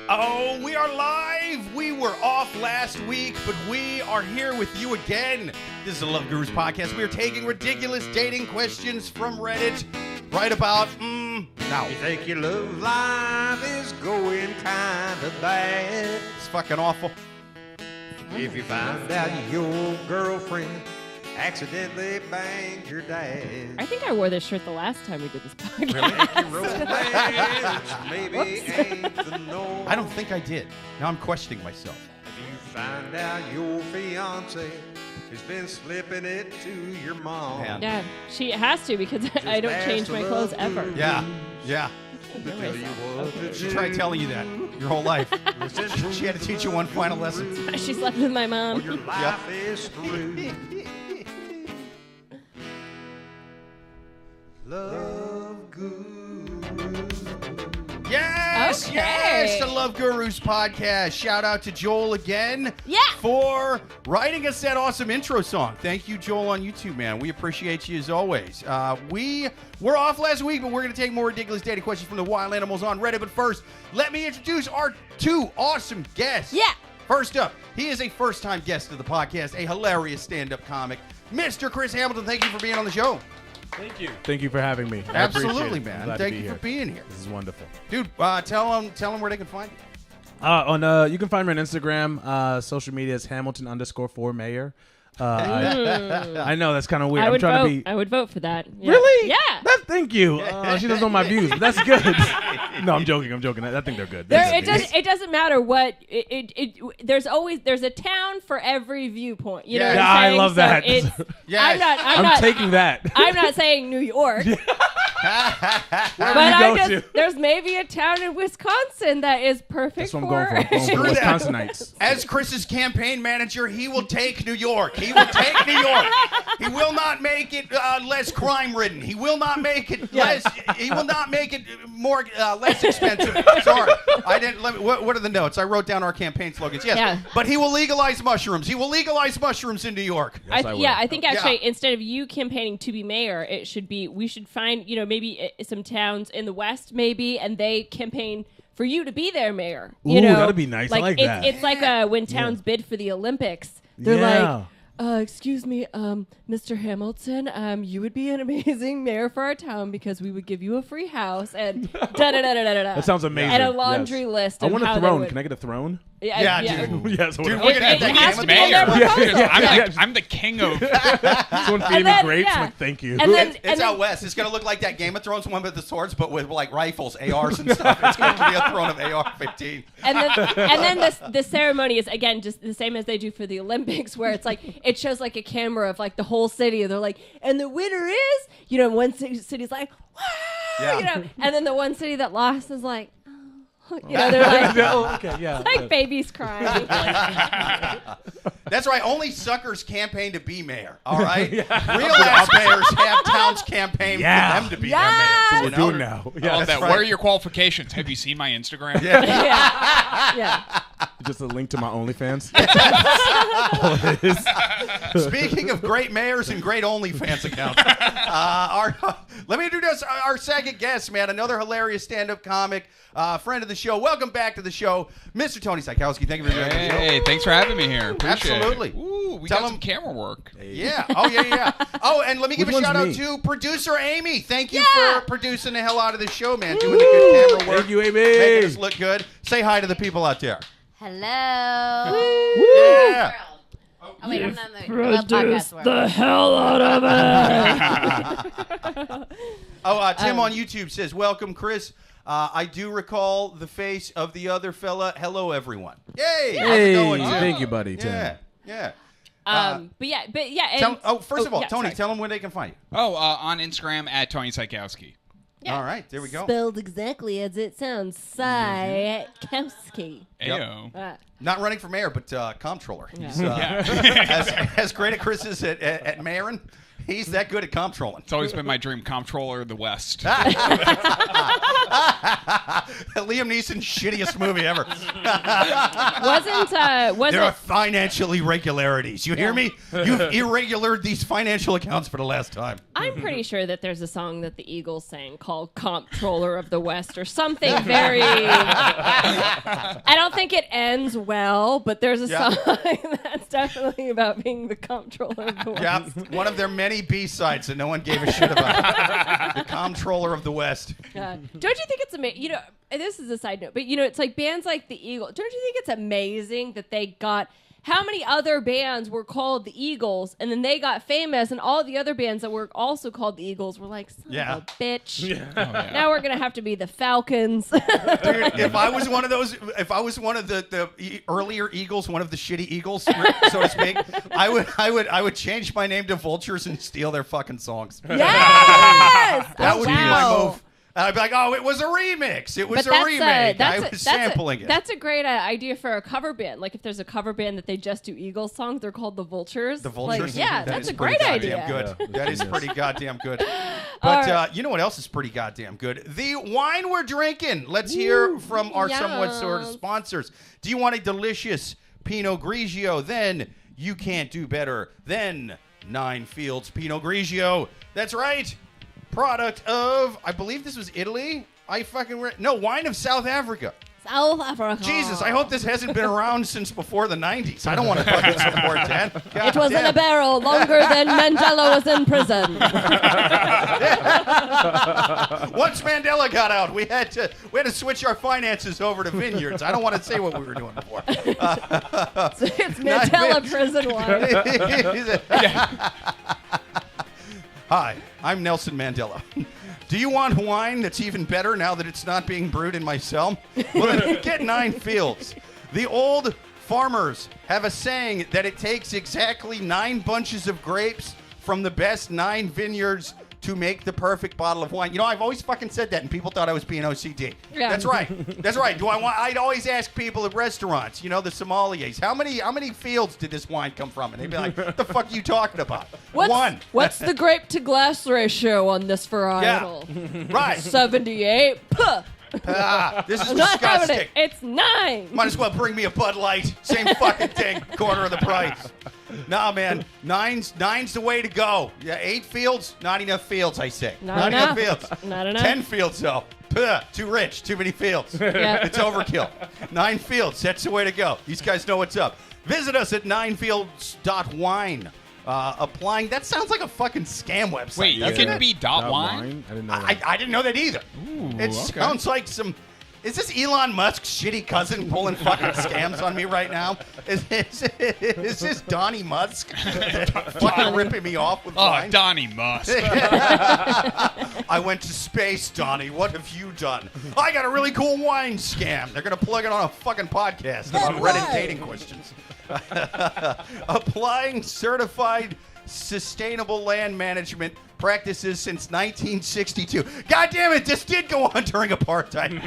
Oh, we are live. We were off last week, but we are here with you again. This is the Love Gurus podcast. We are taking ridiculous dating questions from Reddit right about now. You think your love life is going kind of bad? It's fucking awful. If you find out your girlfriend accidentally banged your dad. I think I wore this shirt the last time we did this podcast. Romance maybe ain't the norm. I don't think I did. Now I'm questioning myself. If you find out your fiance has been slipping it to your mom. Man. Yeah, she has to because I don't change my clothes ever. Yeah. Tell you what to She do. tried telling you that your whole life. She had to teach you one final lesson. She slept with my mom. Your life is screwed. Love Guru. Yes, Okay. yes, the Love Gurus podcast. Shout out to Joel again for writing us that awesome intro song. Thank you, Joel, on YouTube, man. We appreciate you as always. We were off last week, but we're going to take more ridiculous dating questions from the wild animals on Reddit. But first, let me introduce our two awesome guests. Yeah. First up, he is a first-time guest of the podcast, a hilarious stand-up comic, Mr. Chris Hamilton. Thank you for being on the show. Thank you. Thank you for having me. I appreciate Absolutely, it. man. Glad Thank to be you here. for being here. This is wonderful. Dude, tell them where they can find you. You can find me on Instagram. Social media is Hamilton_for-mayor. I know that's kind of weird. I would I'm trying vote. to be. I would vote for that. Yeah. Really? Yeah. Thank you. She doesn't know my views, but that's good. No, I'm joking. I think they're good. It doesn't matter what there's a town for every viewpoint. You know what I'm I saying? love So that. it's- Yes. I'm I'm not taking that. I'm not saying New York, Wherever but you go to. there's maybe a town in Wisconsin that is perfect That's what I'm for. going for. I'm going for Screw that. Wisconsinites. As Chris's campaign manager, he will take New York. He will take New York. He will not make it less crime-ridden. He will not make it less. He will not make it more less expensive. Sorry, I didn't. What are the notes? I wrote down our campaign slogans. Yes, Yeah. but he will legalize mushrooms. He will legalize mushrooms in New York. Yes, I will. I think actually Yeah. instead of you campaigning to be mayor, we should find maybe some towns in the West maybe, and they campaign for you to be their mayor. You Ooh, know, that'd be nice. I like it's, that. It's like when towns bid for the Olympics. They're Yeah. like, excuse me, Mr. Hamilton, you would be an amazing mayor for our town because we would give you a free house and da-da-da-da-da-da. That sounds amazing. And a laundry Yes. list. I of want a how they throne. would- Can I get a throne? Yeah, dude. Yes. Dude, whatever. we're gonna have It that has game to be of in their mayor. proposal. I'm the king of. Someone feeding me then- grapes. yeah. I'm like, thank you. And then- It's out west. It's gonna look like that Game of Thrones one with the swords, but with like rifles, ARs, and stuff. It's gonna be a throne of AR-15. And then the ceremony is again just the same as they do for the Olympics, where it's like it shows like a camera of like the whole city, and they're like, and the winner is, one city's like, wow, Yeah. and then the one city that lost is like, oh, they're like, Oh, okay, yeah. like babies crying. That's right. Only suckers campaign to be mayor. All right. Real ass mayors have towns campaign Yeah. for them to be Yes. their mayor. We're doing now. I Yeah, love that. right. What are your qualifications? Have you seen my Instagram? yeah. just a link to my OnlyFans. Speaking of great mayors and great OnlyFans accounts, let me introduce our second guest, man. Another hilarious stand-up comic, friend of the show. Welcome back to the show, Mr. Tony Sykowski. Thank you for being on the show. Hey, thanks for having me here. Appreciate Absolutely. It. Ooh, we Tell got them- some camera work. Yeah. Oh, yeah. Oh, and let me give Which a one's shout out me? to producer Amy. Thank you Yeah. for producing the hell out of this show, man. Doing the good camera work. Thank you, Amy. Making us look good. Say hi to the people out there. Hello. Yeah. Oh wait, I'm not in the love podcast world. the hell out of it. Tim on YouTube says, welcome, Chris. I do recall the face of the other fella. Hello, everyone. Yay. How's it Hey, going, Tim? thank you, buddy. Tim. Yeah. But yeah. And, First of all, Tony, sorry. tell them where they can find you. Oh, on Instagram at Tony Sykowski. Yeah. All right, there we go. Spelled exactly as it sounds. Sykowski. Ayo. Not running for mayor, but comptroller. Yeah. He's, as great at Chris is at mayoring, he's that good at comptrolling. It's always been my dream, comptroller of the West. Liam Neeson's shittiest movie ever. There are Wasn't financial irregularities. You hear me? You've irregulared these financial accounts for the last time. I'm pretty sure that there's a song that the Eagles sang called Comptroller of the West or something very I don't think it ends well, but there's a song that's definitely about being the comptroller of the West. Yeah, one of their many B-sides that no one gave a shit about. The comptroller of the West. Don't you think it's amazing? You know, this is a side note, but you know, it's like bands like the Eagles. Don't you think it's amazing that they got... How many other bands were called the Eagles, and then they got famous, and all the other bands that were also called the Eagles were like, son of a bitch. Yeah. Oh, yeah. Now we're gonna have to be the Falcons. Dude, if I was one of the earlier Eagles, one of the shitty Eagles, so to speak, I would change my name to Vultures and steal their fucking songs. Yes, that would be my move. I'd be like, oh, it was a remix. It was a remake. I was sampling it. That's a great idea for a cover band. Like if there's a cover band that they just do Eagles songs, they're called the Vultures. The Vultures? Like, yeah, that's a great idea. Good. Yeah, that is pretty goddamn good. But you know what else is pretty goddamn good? The wine we're drinking. Let's hear from our somewhat sort of sponsors. Do you want a delicious Pinot Grigio? Then you can't do better than 9 Fields Pinot Grigio. That's right. Product of, I believe this was Italy. Wine of South Africa. South Africa. Jesus, I hope this hasn't been around since before the 90s. I don't want to fucking support that. It was in a barrel longer than Mandela was in prison. Once Mandela got out, we had to switch our finances over to vineyards. I don't want to say what we were doing before. It's Mandela prison wine. Hi, I'm Nelson Mandela. Do you want wine that's even better now that it's not being brewed in my cell? Well, then get 9 Fields. The old farmers have a saying that it takes exactly 9 bunches of grapes from the best 9 vineyards to make the perfect bottle of wine. You know, I've always fucking said that, and people thought I was being OCD. Yeah. That's right. That's right. I'd always ask people at restaurants, you know, the sommeliers, how many fields did this wine come from? And they'd be like, what the fuck are you talking about? One. What's the grape to glass ratio on this varietal? Yeah. Right. 78. Puh. This is disgusting. It's 9. Might as well bring me a Bud Light. Same fucking thing. Quarter of the price. Nah, man. Nine's the way to go. Yeah, 8 fields, not enough fields, I say. Not enough fields. Not enough. 10 fields, though. Too rich. Too many fields. Yeah. It's overkill. 9 fields. That's the way to go. These guys know what's up. Visit us at 9fields.wine. Applying. That sounds like a fucking scam website. Wait, you can be .wine? I didn't know that. I didn't know that either. Ooh, sounds like some... Is this Elon Musk's shitty cousin pulling fucking scams on me right now? Is this Donnie Musk fucking ripping me off with wine? Oh, Donnie Musk. I went to space, Donnie. What have you done? I got a really cool wine scam. They're going to plug it on a fucking podcast about Reddit dating questions. Applying certified sustainable land management practices since 1962. God damn it, this did go on during apartheid.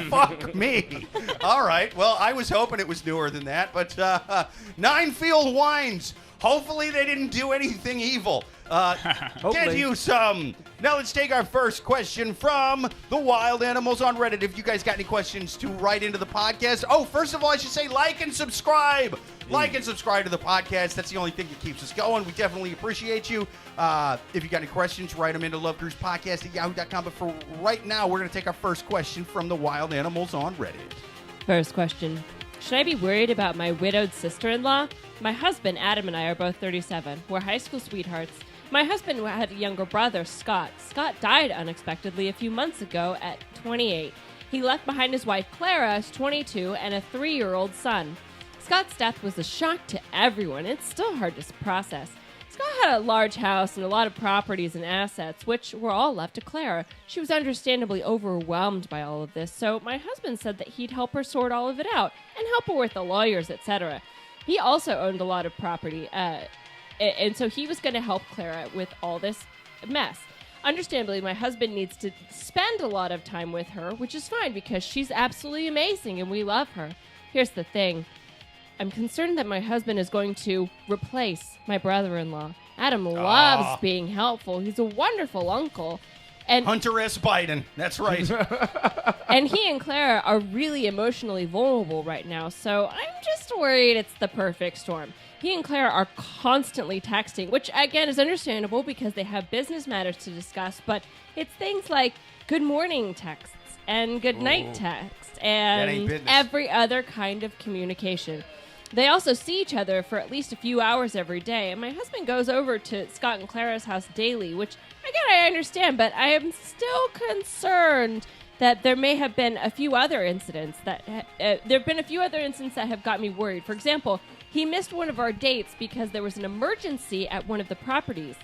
Fuck me. All right, well, I was hoping it was newer than that, but 9 Field Wines. Hopefully they didn't do anything evil. Get you some. Now let's take our first question from the wild animals on Reddit. If you guys got any questions to write into the podcast. Oh, first of all, I should say like and subscribe. Like and subscribe to the podcast. That's the only thing that keeps us going. We definitely appreciate you. If you got any questions, write them into loveguruspodcast@yahoo.com. But for right now, we're going to take our first question from the wild animals on Reddit. First question. Should I be worried about my widowed sister-in-law? My husband, Adam, and I are both 37. We're high school sweethearts. My husband had a younger brother, Scott. Scott died unexpectedly a few months ago at 28. He left behind his wife, Clara, 22, and a 3-year-old son. Scott's death was a shock to everyone. It's still hard to process. Scott had a large house and a lot of properties and assets, which were all left to Clara. She was understandably overwhelmed by all of this, so my husband said that he'd help her sort all of it out and help her with the lawyers, etc. He also owned a lot of property, and so he was going to help Clara with all this mess. Understandably, my husband needs to spend a lot of time with her, which is fine because she's absolutely amazing and we love her. Here's the thing. I'm concerned that my husband is going to replace my brother-in-law. Adam loves being helpful. He's a wonderful uncle. And Hunter S. Biden. That's right. And he and Clara are really emotionally vulnerable right now, so I'm just worried it's the perfect storm. He and Clara are constantly texting, which, again, is understandable because they have business matters to discuss, but it's things like good morning texts, and good night text and business. every other kind of communication. They also see each other for at least a few hours every day, and my husband goes over to Scott and Clara's house daily, which, again, I understand, but I am still concerned that there may have been a few other incidents that have got me worried. For example, he missed one of our dates because there was an emergency at one of the properties.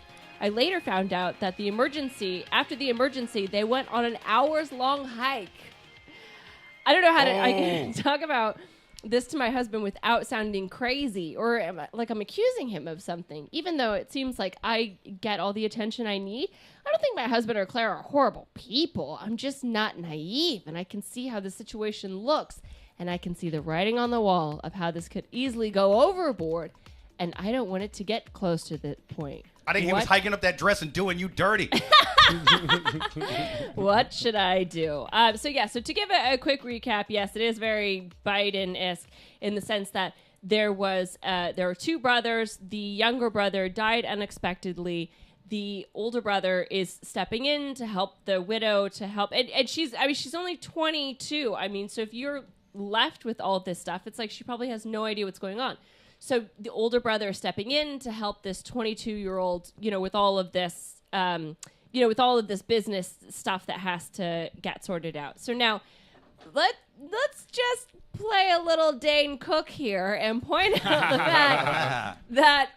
I later found out that after the emergency, they went on an hours-long hike. I don't know how I can talk about this to my husband without sounding crazy or like I'm accusing him of something, even though it seems like I get all the attention I need. I don't think my husband or Clara are horrible people. I'm just not naive, and I can see how the situation looks, and I can see the writing on the wall of how this could easily go overboard, and I don't want it to get close to that point. I think he was hiking up that dress and doing you dirty. What should I do? So to give a quick recap, yes, it is very Biden-esque in the sense that there were two brothers. The younger brother died unexpectedly. The older brother is stepping in to help the widow, and she's only 22. I mean, so if you're left with all of this stuff, it's like she probably has no idea what's going on. So the older brother is stepping in to help this 22-year-old, with all of this, with all of this business stuff that has to get sorted out. So now, let's just play a little Dane Cook here and point out the fact that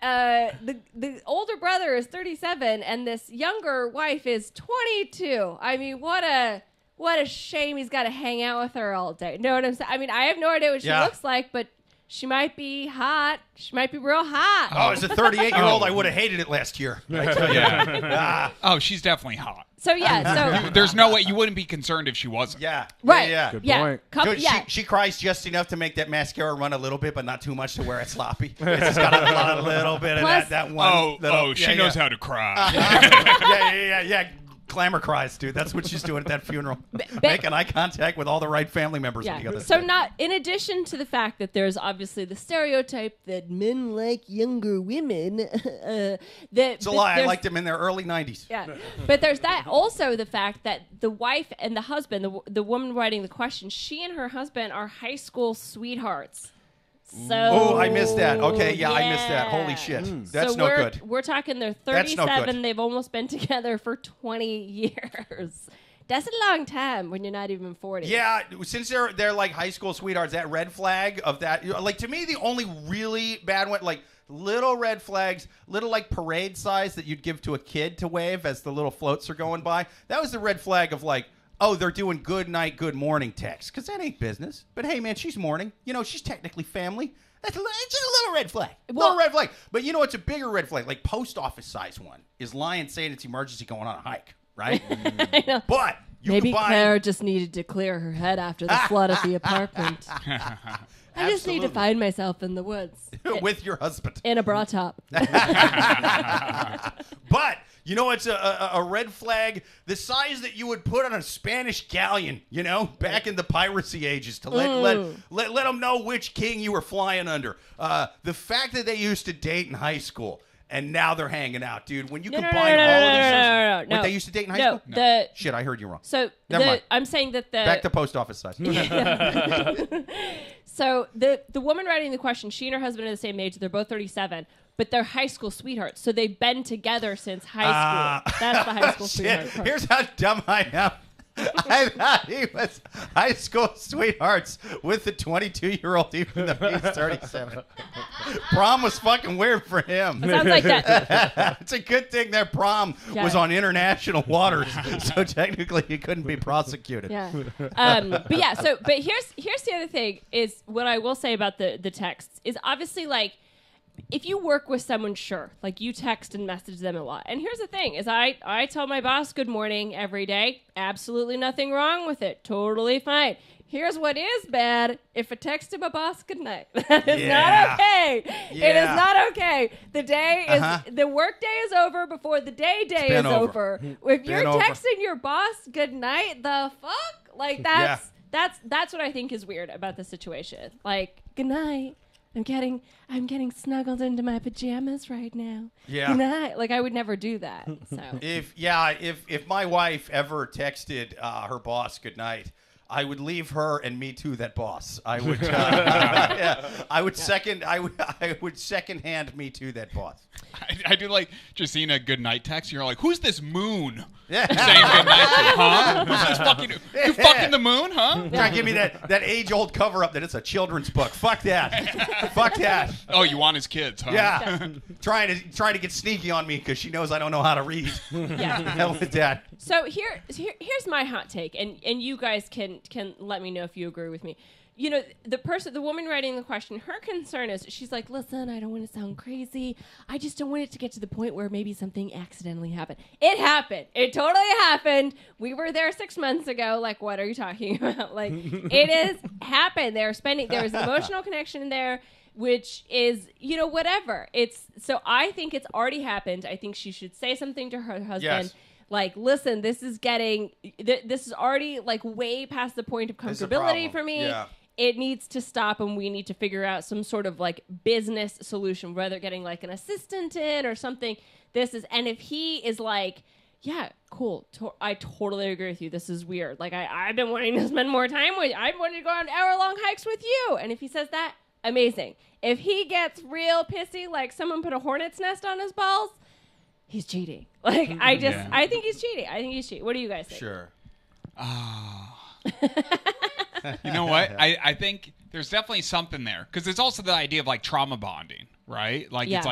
the older brother is 37 and this younger wife is 22. I mean, what a shame he's got to hang out with her all day. Know what I'm saying? I mean, I have no idea what she looks like, but she might be hot. She might be real hot. Oh, as a 38-year-old, I would have hated it last year. I tell you. Oh, she's definitely hot. So There's no way you wouldn't be concerned if she wasn't. Yeah. Right. Yeah. Good point. Good. She cries just enough to make that mascara run a little bit, but not too much to wear it sloppy. It's just got a little bit of that one. She knows how to cry. Yeah. Glamour cries, dude. That's what she's doing at that funeral. Making eye contact with all the right family members on the other side. So in addition to the fact that there's obviously the stereotype that men like younger women. It's a lie. I liked them in their early 90s. Yeah. But there's that also the fact that the wife and the husband, the woman writing the question, she and her husband are high school sweethearts. So, I missed that. Okay, I missed that. Holy shit. That's no good. We're talking they're 37. They've almost been together for 20 years. That's a long time when you're not even 40. Yeah, since they're like high school sweethearts, that red flag of that, like to me, the only really bad one, like little red flags, little like parade size that you'd give to a kid to wave as the little floats are going by. That was the red flag of like, oh, they're doing good night, good morning text. Because that ain't business. But hey, man, she's mourning. She's technically family. It's just a little red flag. Little red flag. But it's a bigger red flag. Like post office size one is lying saying it's emergency going on a hike, right? I know. But maybe Claire just needed to clear her head after the flood of the apartment. I just need to find myself in the woods. With your husband. In a bra top. But, it's a red flag the size that you would put on a Spanish galleon, back in the piracy ages to let them know which king you were flying under. The fact that they used to date in high school and now they're hanging out, dude. When you combine all of these... No. They used to date in high school? Shit, I heard you wrong. So Never mind. I'm saying that Back to post office size. So the woman writing the question, she and her husband are the same age. They're both 37, but they're high school sweethearts. So they've been together since high school. That's the high school sweetheart part. Here's how dumb I am. I thought he was high school sweethearts with the 22-year-old, even though he's 37. Prom was fucking weird for him. It sounds like that. It's a good thing their prom was on international waters, so technically he couldn't be prosecuted. Yeah. But here's the other thing is what I will say about the texts is obviously like, if you work with someone, sure, like you text and message them a lot. And here's the thing is I tell my boss good morning every day. Absolutely nothing wrong with it. Totally fine. Here's what is bad. If I text my boss good night, that is not okay. Yeah. It is not okay. The day is the work day is over before the day is over. If you're texting your boss good night, the fuck? Like that's what I think is weird about the situation. Like, good night. I'm getting snuggled into my pajamas right now. Yeah. Good night. Like I would never do that. So If my wife ever texted her boss good night, I would leave her and me too that boss. I would I would second hand me too that boss. I do like just seeing a good night text. You're like, who's this moon? Yeah. Saying good night to, huh? Who's this fucking? You fucking the moon, huh? Trying to give me that age-old cover-up that it's a children's book. Fuck that. Fuck that. Oh, you want his kids, huh? Yeah. trying to get sneaky on me because she knows I don't know how to read. yeah. Hell with that. So here's my hot take, and you guys can let me know if you agree with me. You know, the woman writing the question, her concern is, she's like, listen, I don't want to sound crazy. I just don't want it to get to the point where maybe something accidentally happened. It happened. It totally happened. We were there 6 months ago. Like, what are you talking about? Like, it has happened. There was an emotional connection there, which is, you know, whatever. So I think it's already happened. I think she should say something to her husband. Yes. Like, listen, this is already like way past the point of comfortability for me. Yeah. It needs to stop, and we need to figure out some sort of like business solution, whether getting like an assistant in or something. And if he is like, yeah, cool, I totally agree with you. This is weird. Like I've been wanting to spend more time with you. I wanted to go on hour-long hikes with you. And if he says that, amazing. If he gets real pissy, like someone put a hornet's nest on his balls, he's cheating. Like I think he's cheating. What do you guys think? Sure. You know what? I think there's definitely something there because there's also the idea of like trauma bonding, right? Like it's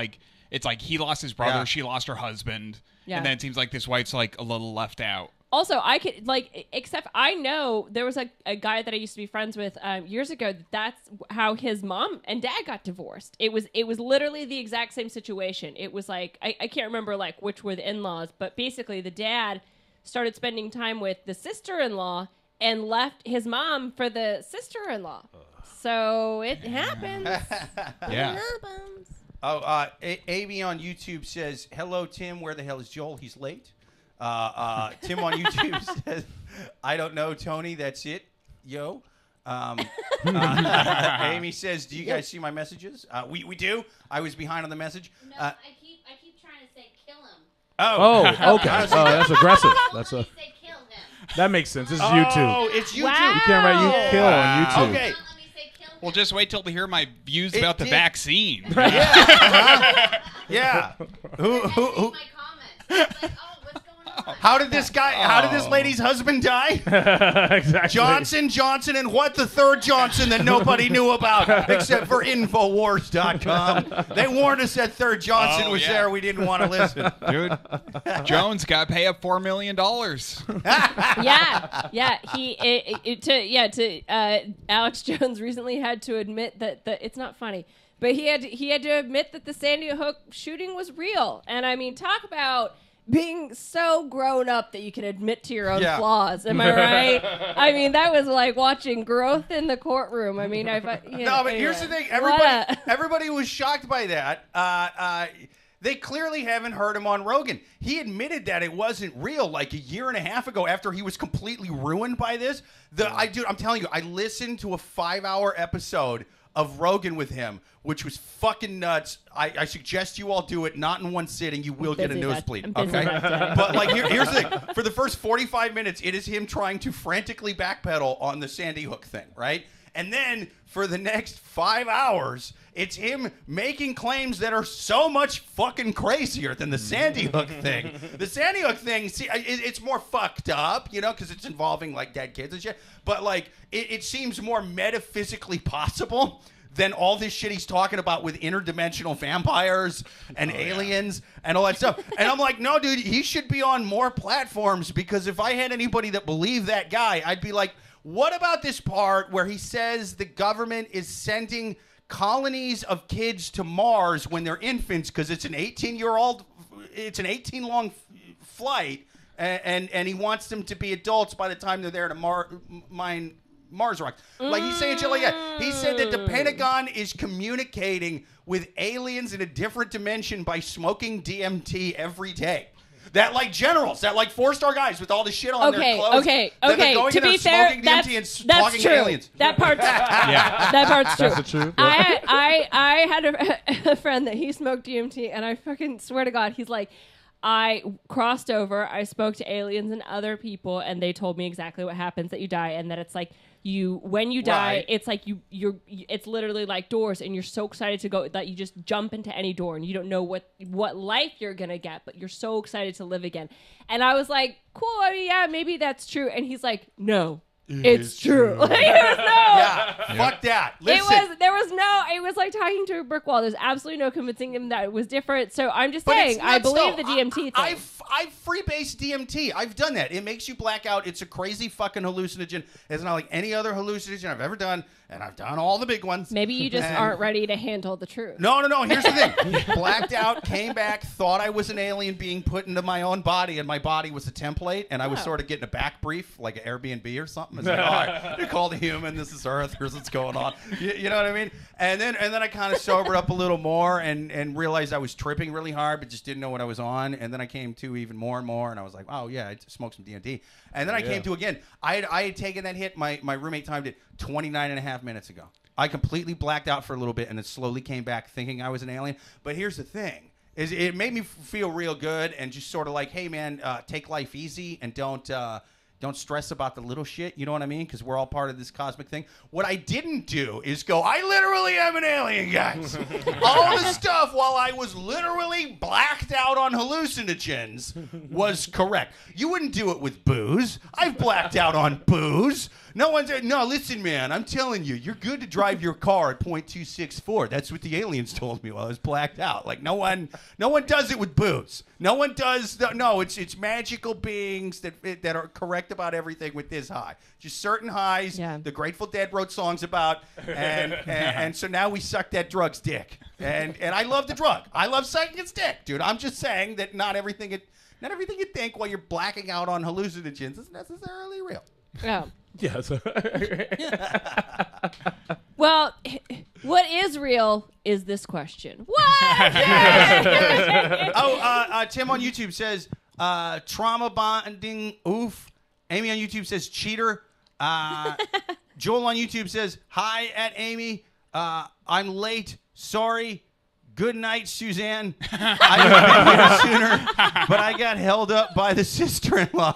like he lost his brother, she lost her husband, and then it seems like this wife's like a little left out. Also, I could except I know there was a guy that I used to be friends with years ago. That's how his mom and dad got divorced. It was literally the exact same situation. It was like I can't remember like which were the in-laws, but basically the dad started spending time with the sister-in-law and left his mom for the sister-in-law. So it happens. Yeah. It happens. Oh, Amy on YouTube says, hello, Tim. Where the hell is Joel? He's late. Tim on YouTube says, I don't know, Tony. That's it. Yo. Amy says, do you guys see my messages? We do. I was behind on the message. No, I keep trying to say kill him. Oh, okay. Oh, that's aggressive. That's say kill him. That makes sense. This is YouTube. Oh, it's YouTube. Wow. You can't write you kill on YouTube. Okay. Don't let me say kill him. Well, just wait till to hear my views about the did. vaccine. Yeah. Who? My comments. It's like, oh, what's going on? How did this lady's husband die? Exactly. Johnson, and what the third Johnson that nobody knew about except for Infowars.com. They warned us that third Johnson was there. We didn't want to listen. Dude, Jones got to pay up $4 million. Alex Jones recently had to admit that it's not funny, but he had to admit that the Sandy Hook shooting was real. And I mean, talk about being so grown up that you can admit to your own flaws. Am I right? I mean, that was like watching growth in the courtroom. I mean, Here's the thing. Everybody was shocked by that. They clearly haven't heard him on Rogan. He admitted that it wasn't real like a year and a half ago after he was completely ruined by this. I'm telling you, I listened to a 5-hour episode of Rogan with him, which was fucking nuts. I suggest you all do it, not in one sitting. You will get a nosebleed. Okay? But like here's the thing. For the first 45 minutes, it is him trying to frantically backpedal on the Sandy Hook thing, right? And then for the next 5 hours, it's him making claims that are so much fucking crazier than the Sandy Hook thing. The Sandy Hook thing, see, it's more fucked up, you know, because it's involving like dead kids and shit. But like, it seems more metaphysically possible than all this shit he's talking about with interdimensional vampires and aliens and all that stuff. And I'm like, no, dude, he should be on more platforms, because if I had anybody that believed that guy, I'd be like, what about this part where he says the government is sending colonies of kids to Mars when they're infants because it's an 18-long flight, and he wants them to be adults by the time they're there to mine Mars rocks. Like, he's saying shit like that. He said that the Pentagon is communicating with aliens in a different dimension by smoking DMT every day. that like generals, that like 4-star guys with all the shit on their clothes. Okay. To be fair, that's talking true. to aliens. That part's that part's true. That's the truth. Yeah. I had a friend that he smoked DMT, and I fucking swear to God, he's like, I crossed over, I spoke to aliens and other people, and they told me exactly what happens, that you die, and that it's like when you die, Right. it's like it's literally like doors, and you're so excited to go that you just jump into any door, and you don't know what life you're gonna get, but you're so excited to live again. And I was like, cool, I mean, yeah, maybe that's true. And he's like, no. It's true. Like, Fuck that. Listen. It was like talking to a brick wall. There's absolutely no convincing him that it was different. So I'm just saying, I believe the DMT thing. I've freebased DMT. I've done that. It makes you black out. It's a crazy fucking hallucinogen. It's not like any other hallucinogen I've ever done, and I've done all the big ones. Maybe you just aren't ready to handle the truth. No. Here's the thing. Blacked out, came back, thought I was an alien being put into my own body, and my body was a template, and I was sort of getting a back brief, like an Airbnb or something. It's like, all right, you're called a human. This is Earth. Here's what's going on. You know what I mean? And then I kind of sobered up a little more and realized I was tripping really hard, but just didn't know what I was on. And then I came to even more and more, and I was like, oh, yeah, I smoked some DMT. And then I came to again. I had taken that hit. My roommate timed it 29 and a half minutes ago. I completely blacked out for a little bit and then slowly came back thinking I was an alien. But here's the thing. Is it made me feel real good and just sort of like, hey, man, take life easy and don't stress about the little shit. You know what I mean? Because we're all part of this cosmic thing. What I didn't do is go, I literally am an alien, guys. All the stuff while I was literally blacked out on hallucinogens was correct. You wouldn't do it with booze. I've blacked out on booze. No, listen, man, I'm telling you, you're good to drive your car at .264. That's what the aliens told me while I was blacked out. Like, no one does it with booze. No one does. It's magical beings that are correct about everything with this high. Just certain highs. Yeah. The Grateful Dead wrote songs about, and so now we suck that drug's dick. And I love the drug. I love sucking its dick, dude. I'm just saying that not everything you think while you're blacking out on hallucinogens is necessarily real. Yeah. Yes. Well, what is real is this question. What? Tim on YouTube says trauma bonding. Oof. Amy on YouTube says cheater. Joel on YouTube says hi at Amy. I'm late. Sorry. Good night, Suzanne. I would have been here sooner, but I got held up by the sister-in-law.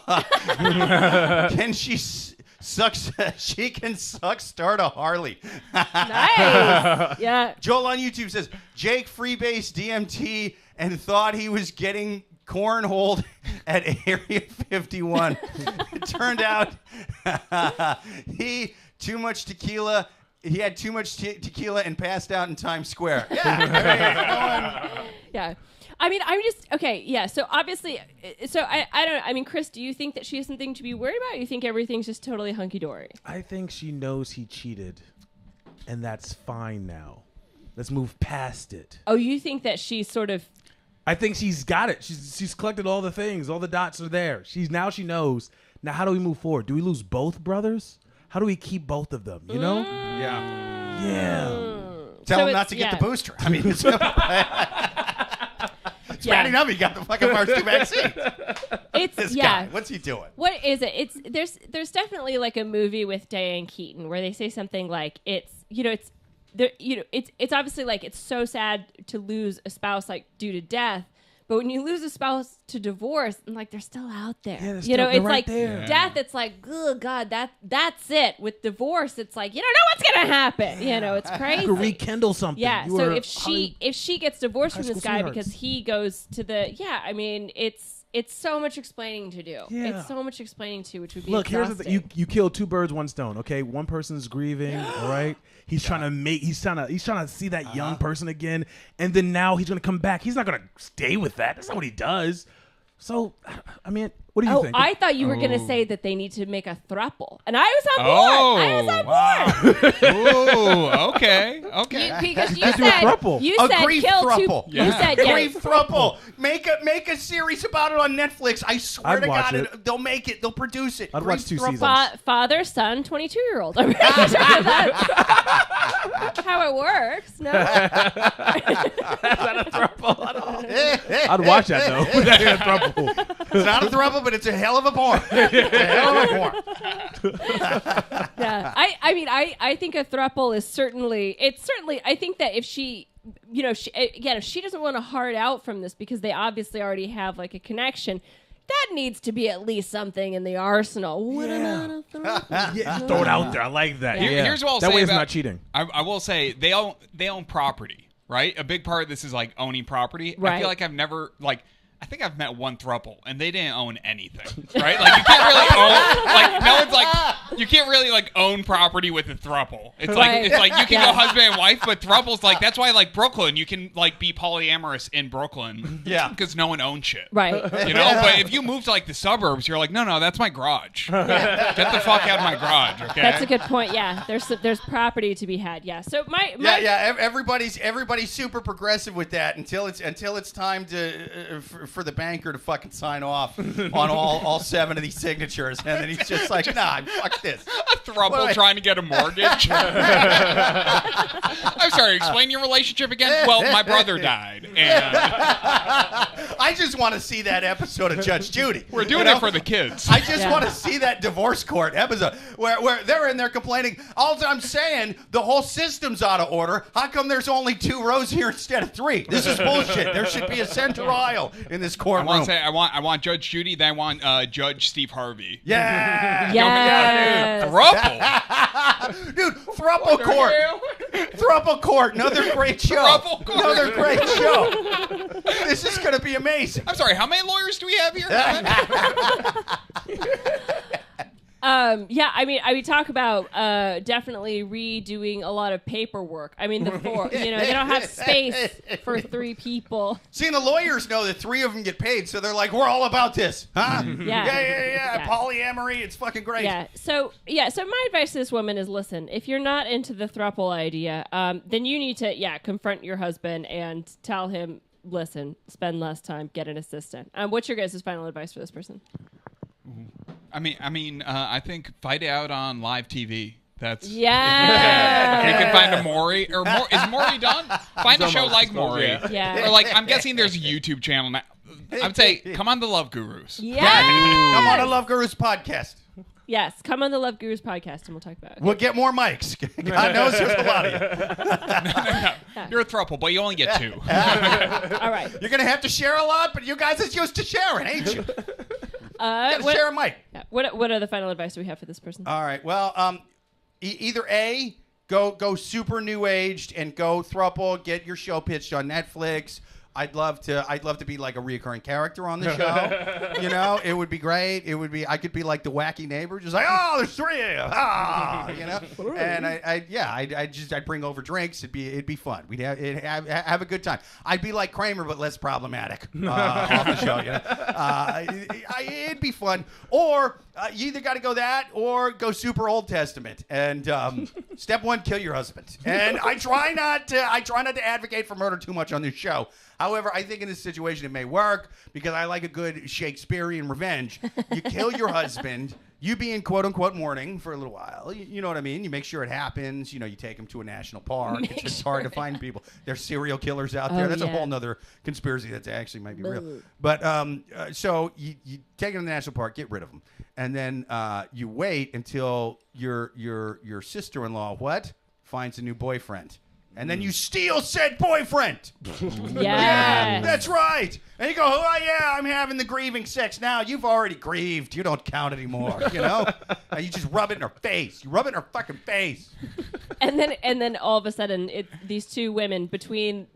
Can she sucks? She can start a Harley. Nice. Yeah. Joel on YouTube says Jake freebase DMT and thought he was getting cornholed at Area 51. It turned out he had too much tequila and passed out in Times Square. Yeah. Yeah. I mean, I'm just okay. Yeah. So obviously, I don't know. I mean, Chris, do you think that she has something to be worried about? Or you think everything's just totally hunky dory? I think she knows he cheated, and that's fine now. Let's move past it. Oh, you think that she's sort of? I think she's got it. She's collected all the things. All the dots are there. She knows. Now, how do we move forward? Do we lose both brothers? How do we keep both of them? You know? Yeah. Tell him not to get the booster. I mean, it's bad enough he got the fucking first 2 vaccines. This guy, what's he doing? What is it? There's definitely like a movie with Diane Keaton where they say something like it's obviously like it's so sad to lose a spouse like due to death. But when you lose a spouse to divorce, and like they're still out there, it's right like there. Death. It's like, oh God, that's it. With divorce, it's like you don't know what's gonna happen. It's crazy. You rekindle something. Yeah. So if she gets divorced from this guy because he goes to I mean, it's so much explaining to do. Yeah. It's so much explaining to, which would be exhausting. Here's the thing. You kill 2 birds, 1 stone. Okay, one person's grieving. All right. He's trying to see that young person again, and then now he's gonna come back. He's not gonna stay with that. That's not what he does. So, I mean, what do you think? I thought you were going to say that they need to make a throuple. And I was on board. Oh, okay. Because you said kill throuple. 2. You said grief throuple. Make a series about it on Netflix. I swear to God, they'll make it. They'll produce it. I'd watch 2 seasons. Father, son, 22-year-old. I'm pretty sure that's how it works. No? That's not a throuple at all. I'd watch that though. That ain't a throuple. It's not a throuple, but it's a hell of a porn. It's a hell of a porn. Yeah, I mean, I think a throuple is certainly. I think that if she. If she doesn't want to hard out from this because they obviously already have like a connection, that needs to be at least something in the arsenal. What about a throuple? Yeah, throw it out there. I like that. Yeah. Here's what I'll say that way it's about, not cheating. I will say they own property, right? A big part of this is like owning property. Right. I feel like I've never I think I've met one throuple, and they didn't own anything, right? Like, you can't really own, like, no one's like, you can't really, like, own property with a throuple. It's like, you can go husband and wife, but throuples, like, that's why, like, Brooklyn, you can, like, be polyamorous in Brooklyn. Yeah. Because no one owns shit. Right. You know? But if you move to, like, the suburbs, you're like, no, that's my garage. Get the fuck out of my garage, okay? That's a good point. Yeah, there's property to be had. Yeah. So everybody's super progressive with that until it's time to for the banker to fucking sign off on all 7 of these signatures, and then he's just like, nah, fuck this. A throuple trying to get a mortgage. I'm sorry, explain your relationship again. Well, my brother died, and I just want to see that episode of Judge Judy. We're doing it for the kids. I just want to see that divorce court episode where they're in there complaining. All I'm saying, the whole system's out of order. How come there's only 2 rows here instead of 3? This is bullshit. There should be a center aisle in this courtroom. I want Judge Judy, then I want Judge Steve Harvey. Yeah. Yes. Throuple. Dude, Throuple Court. Throuple Court. Another great show. Throuple Court. Another great show. This is going to be amazing. I'm sorry, how many lawyers do we have here? I mean, talk about definitely redoing a lot of paperwork. I mean, they don't have space for 3 people. See, and the lawyers know that 3 of them get paid, so they're like, we're all about this, huh? Yeah. Polyamory, it's fucking great. Yeah. So my advice to this woman is, listen, if you're not into the throuple idea, then you need to, confront your husband and tell him, listen, spend less time, get an assistant. What's your guys' final advice for this person? I think fight it out on live TV. That's you can find a Maury is Maury done? Find a show like Maury. Yeah. Or like I'm guessing there's a YouTube channel now. I would say come on the Love Gurus. Yeah. Come on to Love Gurus podcast. Yes, come on the Love Gurus podcast and we'll talk about it. We'll get more mics. God knows there's a lot of you. No. You're a throuple, but you only get 2. All right. You're going to have to share a lot, but you guys is used to sharing, ain't you? Share a mic. Yeah. What other final advice do we have for this person? All right. Well, either A, go super new aged and go throuple, get your show pitched on Netflix. I'd love to be like a reoccurring character on the show. You know, it would be great. I could be like the wacky neighbor, just like, oh, there's 3 of you. You know, and I'd bring over drinks. It'd be fun. We'd have a good time. I'd be like Kramer, but less problematic on the show. You know, it'd be fun. Or you either got to go that or go super Old Testament. And step 1, kill your husband. And I try not to advocate for murder too much on this show. However, I think in this situation it may work because I like a good Shakespearean revenge. You kill your husband. You be in quote-unquote mourning for a little while. You know what I mean? You make sure it happens. You know, you take him to a national park. It's just hard to find people. There's serial killers out there. That's a whole nother conspiracy that actually might be real. But so you take him to the national park, get rid of him. And then you wait until your sister-in-law, finds a new boyfriend. And then you steal said boyfriend. Yeah, that's right. And you go, oh, yeah, I'm having the grieving sex now. You've already grieved. You don't count anymore, you know? And you just rub it in her face. You rub it in her fucking face. And then all of a sudden, these 2 women, between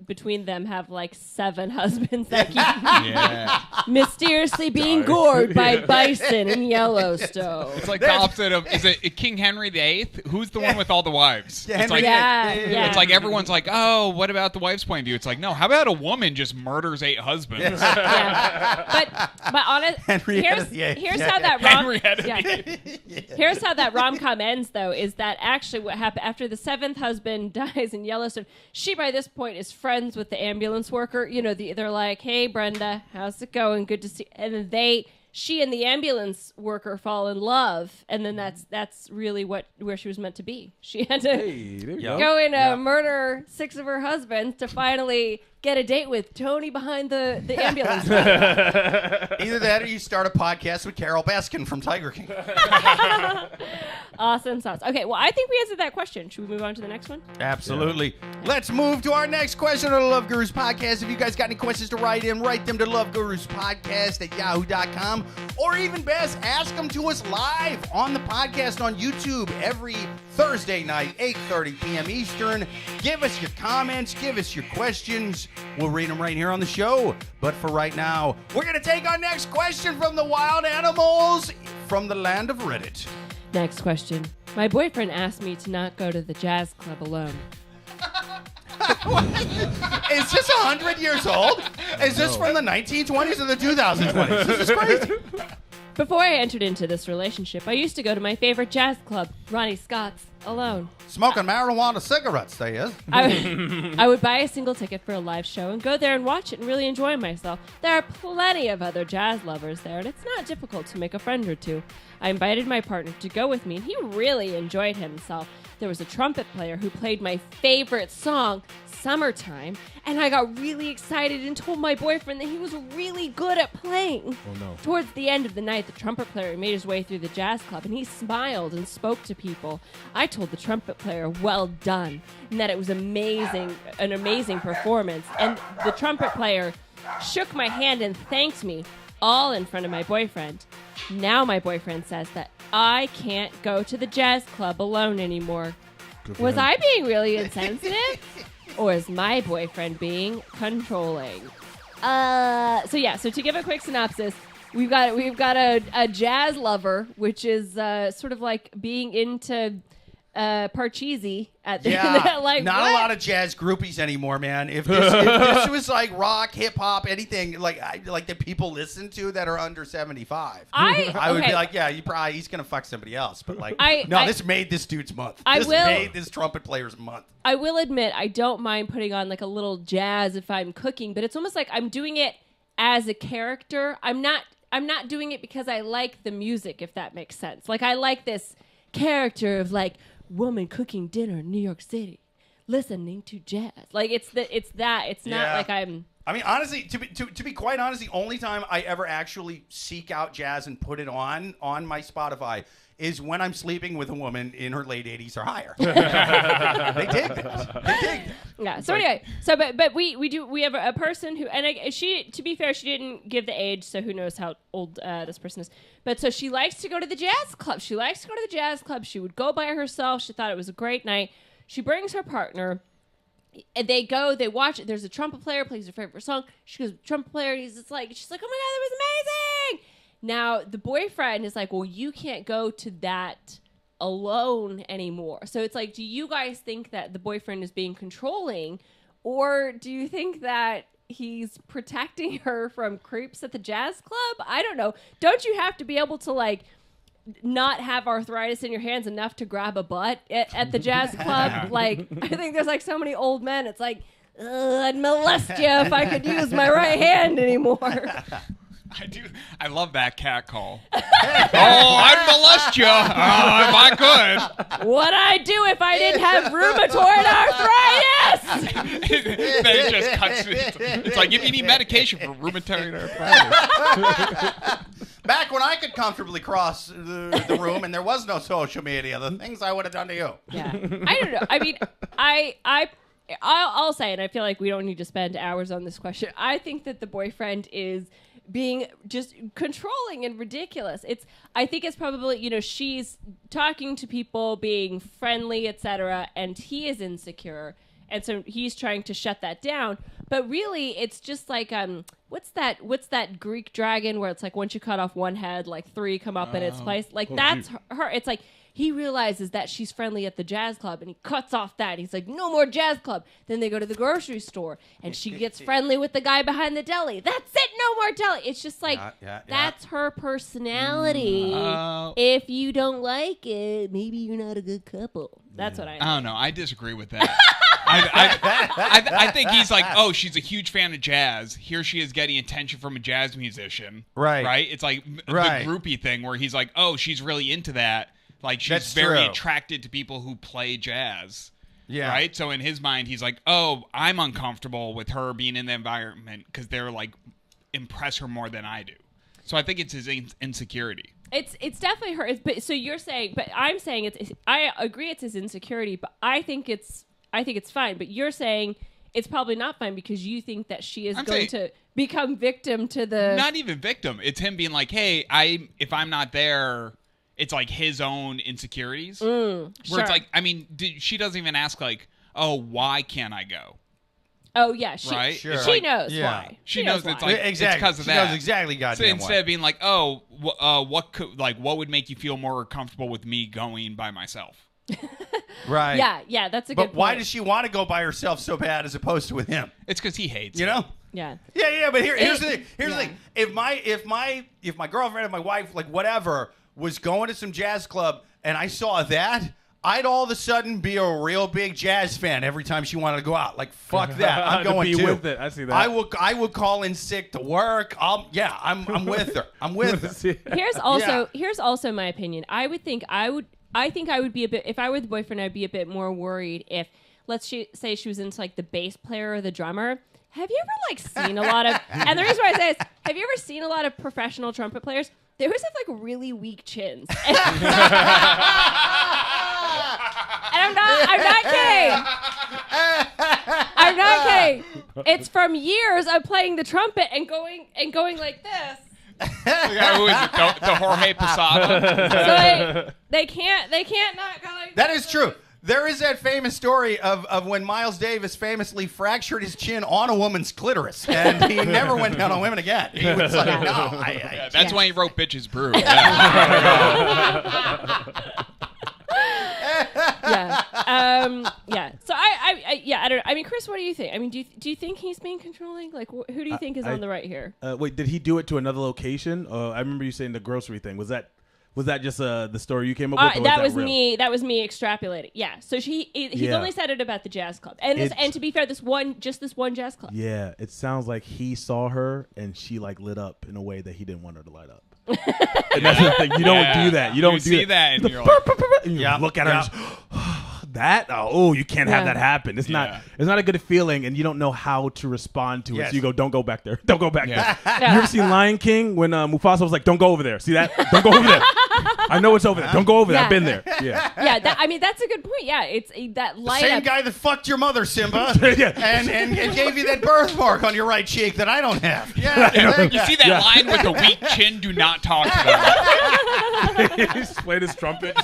them, have like 7 husbands that keep mysteriously being gored by bison in Yellowstone. It's like the opposite of, is it King Henry VIII? Who's the one with all the wives? Yeah, it's like, It's like everyone's like, oh, what about the wife's point of view? It's like, no, how about a woman just murders 8 husbands? But honest, here's how that here's how that rom-com ends, though, is that actually what happened after the 7th husband dies in Yellowstone, she by this point is friends with the ambulance worker. You know, they're like, hey, Brenda, how's it going? Good to see. And then she and the ambulance worker fall in love, and then that's really where she was meant to be. She had to go and murder 6 of her husbands to finally get a date with Tony behind the ambulance. Either that or you start a podcast with Carol Baskin from Tiger King. Awesome sauce. Okay, well, I think we answered that question. Should we move on to the next one? Absolutely. Let's move to our next question on the Love Gurus podcast. If you guys got any questions to write in, write them to loveguruspodcast@yahoo.com. Or even best, ask them to us live on the podcast on YouTube every Thursday night, 8:30 p.m. Eastern. Give us your comments. Give us your questions. We'll read them right here on the show. But for right now, we're going to take our next question from the wild animals from the land of Reddit. Next question. My boyfriend asked me to not go to the jazz club alone. Is this 100 years old? Is this from the 1920s or the 2020s? This is crazy. Before I entered into this relationship, I used to go to my favorite jazz club, Ronnie Scott's, alone. Smoking marijuana cigarettes, they is. I would buy a single ticket for a live show and go there and watch it and really enjoy myself. There are plenty of other jazz lovers there, and it's not difficult to make a friend or two. I invited my partner to go with me, and he really enjoyed himself. There was a trumpet player who played my favorite song, Summertime, and I got really excited and told my boyfriend that he was really good at playing. Oh, no. Towards the end of the night, the trumpet player made his way through the jazz club, and he smiled and spoke to people. I told the trumpet player, well done, and that it was an amazing performance, and the trumpet player shook my hand and thanked me, all in front of my boyfriend. Now my boyfriend says that I can't go to the jazz club alone anymore. Was I being really insensitive? Or is my boyfriend being controlling? So to give a quick synopsis, we've got a jazz lover, which is sort of like being into Parcheesi at the like not what? a lot of jazz groupies anymore, man. If this was like rock, hip hop, anything like that people listen to that are under 75, I would be like, yeah, he's gonna fuck somebody else. But like, this made this dude's month. This made this trumpet player's month. I will admit, I don't mind putting on like a little jazz if I'm cooking, but it's almost like I'm doing it as a character. I'm not doing it because I like the music, if that makes sense. Like I like this character of like woman cooking dinner in New York City, listening to jazz. Like it's not like I'm. I mean, honestly, to be quite honest, the only time I ever actually seek out jazz and put it on my Spotify is when I'm sleeping with a woman in her late 80s or higher. They dig this. Yeah. So anyway, but we have a person who, and she, to be fair, she didn't give the age, so who knows how old this person is. But so she likes to go to the jazz club. She would go by herself. She thought it was a great night. She brings her partner. And they watch it. There's a trumpet player, plays her favorite song. She goes, trumpet player, and she's like, oh my God, that was amazing. Now, the boyfriend is like, well, you can't go to that alone anymore. So it's like, do you guys think that the boyfriend is being controlling? Or do you think that he's protecting her from creeps at the jazz club? I don't know. Don't you have to be able to, like, not have arthritis in your hands enough to grab a butt at the jazz club? Like, I think there's, like, so many old men. It's like, I'd molest you if I could use my right hand anymore. I do. I love that cat call. I'd molest you. If I could. What'd I do if I didn't have rheumatoid arthritis? Then it just cuts. It's like if you need medication for rheumatoid arthritis. Back when I could comfortably cross the room and there was no social media, the things I would have done to you. Yeah, I don't know. I mean, I'll say, and I feel like we don't need to spend hours on this question. I think that the boyfriend is being just controlling and ridiculous. I think it's probably, she's talking to people, being friendly, etc., and he is insecure, and so he's trying to shut that down. But really, it's just like what's that Greek dragon where it's like once you cut off one head, like three come up in its place. Like that's her. It's like he realizes that she's friendly at the jazz club, and he cuts off that. He's like, no more jazz club. Then they go to the grocery store, and she gets friendly with the guy behind the deli. That's it, no more deli. It's just like, that's her personality. If you don't like it, maybe you're not a good couple. That's what I don't know. I disagree with that. I think he's like, she's a huge fan of jazz. Here she is getting attention from a jazz musician. Right? It's like the groupie thing where he's like, she's really into that. Like, she's very attracted to people who play jazz. Yeah. Right? So in his mind, he's like, oh, I'm uncomfortable with her being in the environment because they're like impress her more than I do. So I think it's his insecurity. It's definitely her. So you're saying, but I'm saying I agree it's his insecurity, but I think it's fine. But you're saying it's probably not fine because you think that she is going to become victim to the... Not even victim. It's him being like, hey, if I'm not there, it's like his own insecurities. Where it's like, I mean, she doesn't even ask like, oh, why can't I go? Oh, yeah. Right? She like, knows why. She knows it's like, exactly. it's because of that. She knows exactly goddamn So instead of being like, oh, what would make you feel more comfortable with me going by myself? Right. Yeah, that's a good point. But why does she want to go by herself so bad as opposed to with him? It's because he hates you know? Yeah. Yeah, but here's the thing. Here's the thing. If my girlfriend and my wife, like whatever, was going to some jazz club and I saw that, I'd all of a sudden be a real big jazz fan every time she wanted to go out. Like, fuck that. I'm going to be too. with it. I see that. I would call in sick to work. I'm with her. I'm with her. Here's also my opinion. I think I would be a bit, if I were the boyfriend, I'd be a bit more worried if, let's say she was into like the bass player or the drummer. Have you ever like seen a lot of, and the reason why I say this, have you ever seen a lot of professional trumpet players? They always have like really weak chins. And I'm not kidding. I'm not kidding. It's from years of playing the trumpet and going like this. Who is it? The Jorge Posada. So they can't not go like That is true. There is that famous story of when Miles Davis famously fractured his chin on a woman's clitoris, and he never went down on women again. He was like, no. That's why he wrote Bitches Brew. Yeah. So I don't know. I mean, Chris, what do you think? I mean, do you think he's being controlling? Like, who do you think is on the right here? Wait, did he do it to another location? I remember you saying the grocery thing. Was that just the story you came up with? Or that was was real? me. That was me extrapolating. Yeah. So he's only said it about the jazz club, and to be fair, this one jazz club. Yeah. It sounds like he saw her and she like lit up in a way that he didn't want her to light up. And that's the thing. You don't do that. You don't see that, and you're like, and you look at her. And that you can't have that happen. It's not a good feeling, and you don't know how to respond to it. So you go, don't go back there. Don't go back there. You ever seen Lion King when Mufasa was like, don't go over there. See that? Don't go over there. I know it's over there. Don't go over there. I've been there. Yeah. Yeah. I mean, that's a good point. Yeah. It's that light. Same guy that fucked your mother, Simba, and gave you that birthmark on your right cheek that I don't have. Yeah. You see that line with the weak chin? Do not talk to them. He's played his trumpet.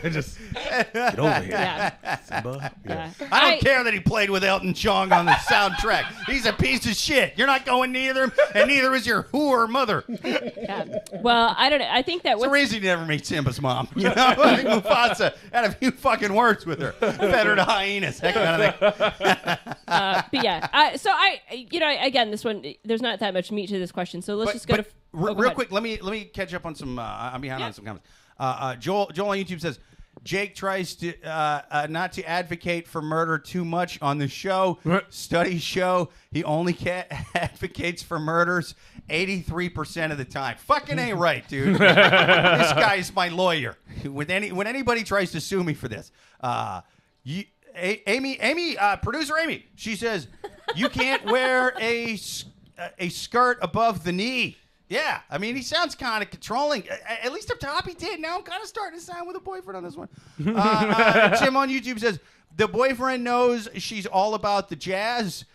Just get over here. Yeah. Simba. Yeah. I don't care that he played with Elton John on the soundtrack. He's a piece of shit. You're not going neither, and neither is your whore mother. Yeah. Well, I don't know. I think that It's the reason you never meet Simba's mom. You know, I think Mufasa had a few fucking words with her. Fed her to hyenas, that kind of thing. But yeah. So again, this one, there's not that much meat to this question. So let's just go to real quick. Let me catch up on some. I'm behind on some comments. Joel on YouTube says Jake tries to not to advocate for murder too much on the show. Studies show he only advocates for murders 83% of the time. Fucking ain't right, dude. This guy's my lawyer. When anybody tries to sue me for this, Amy, producer Amy, she says you can't wear a skirt above the knee. Yeah, I mean, he sounds kind of controlling. At least up top he did. Now I'm kind of starting to sign with a boyfriend on this one. Tim on YouTube says, the boyfriend knows she's all about the jazz.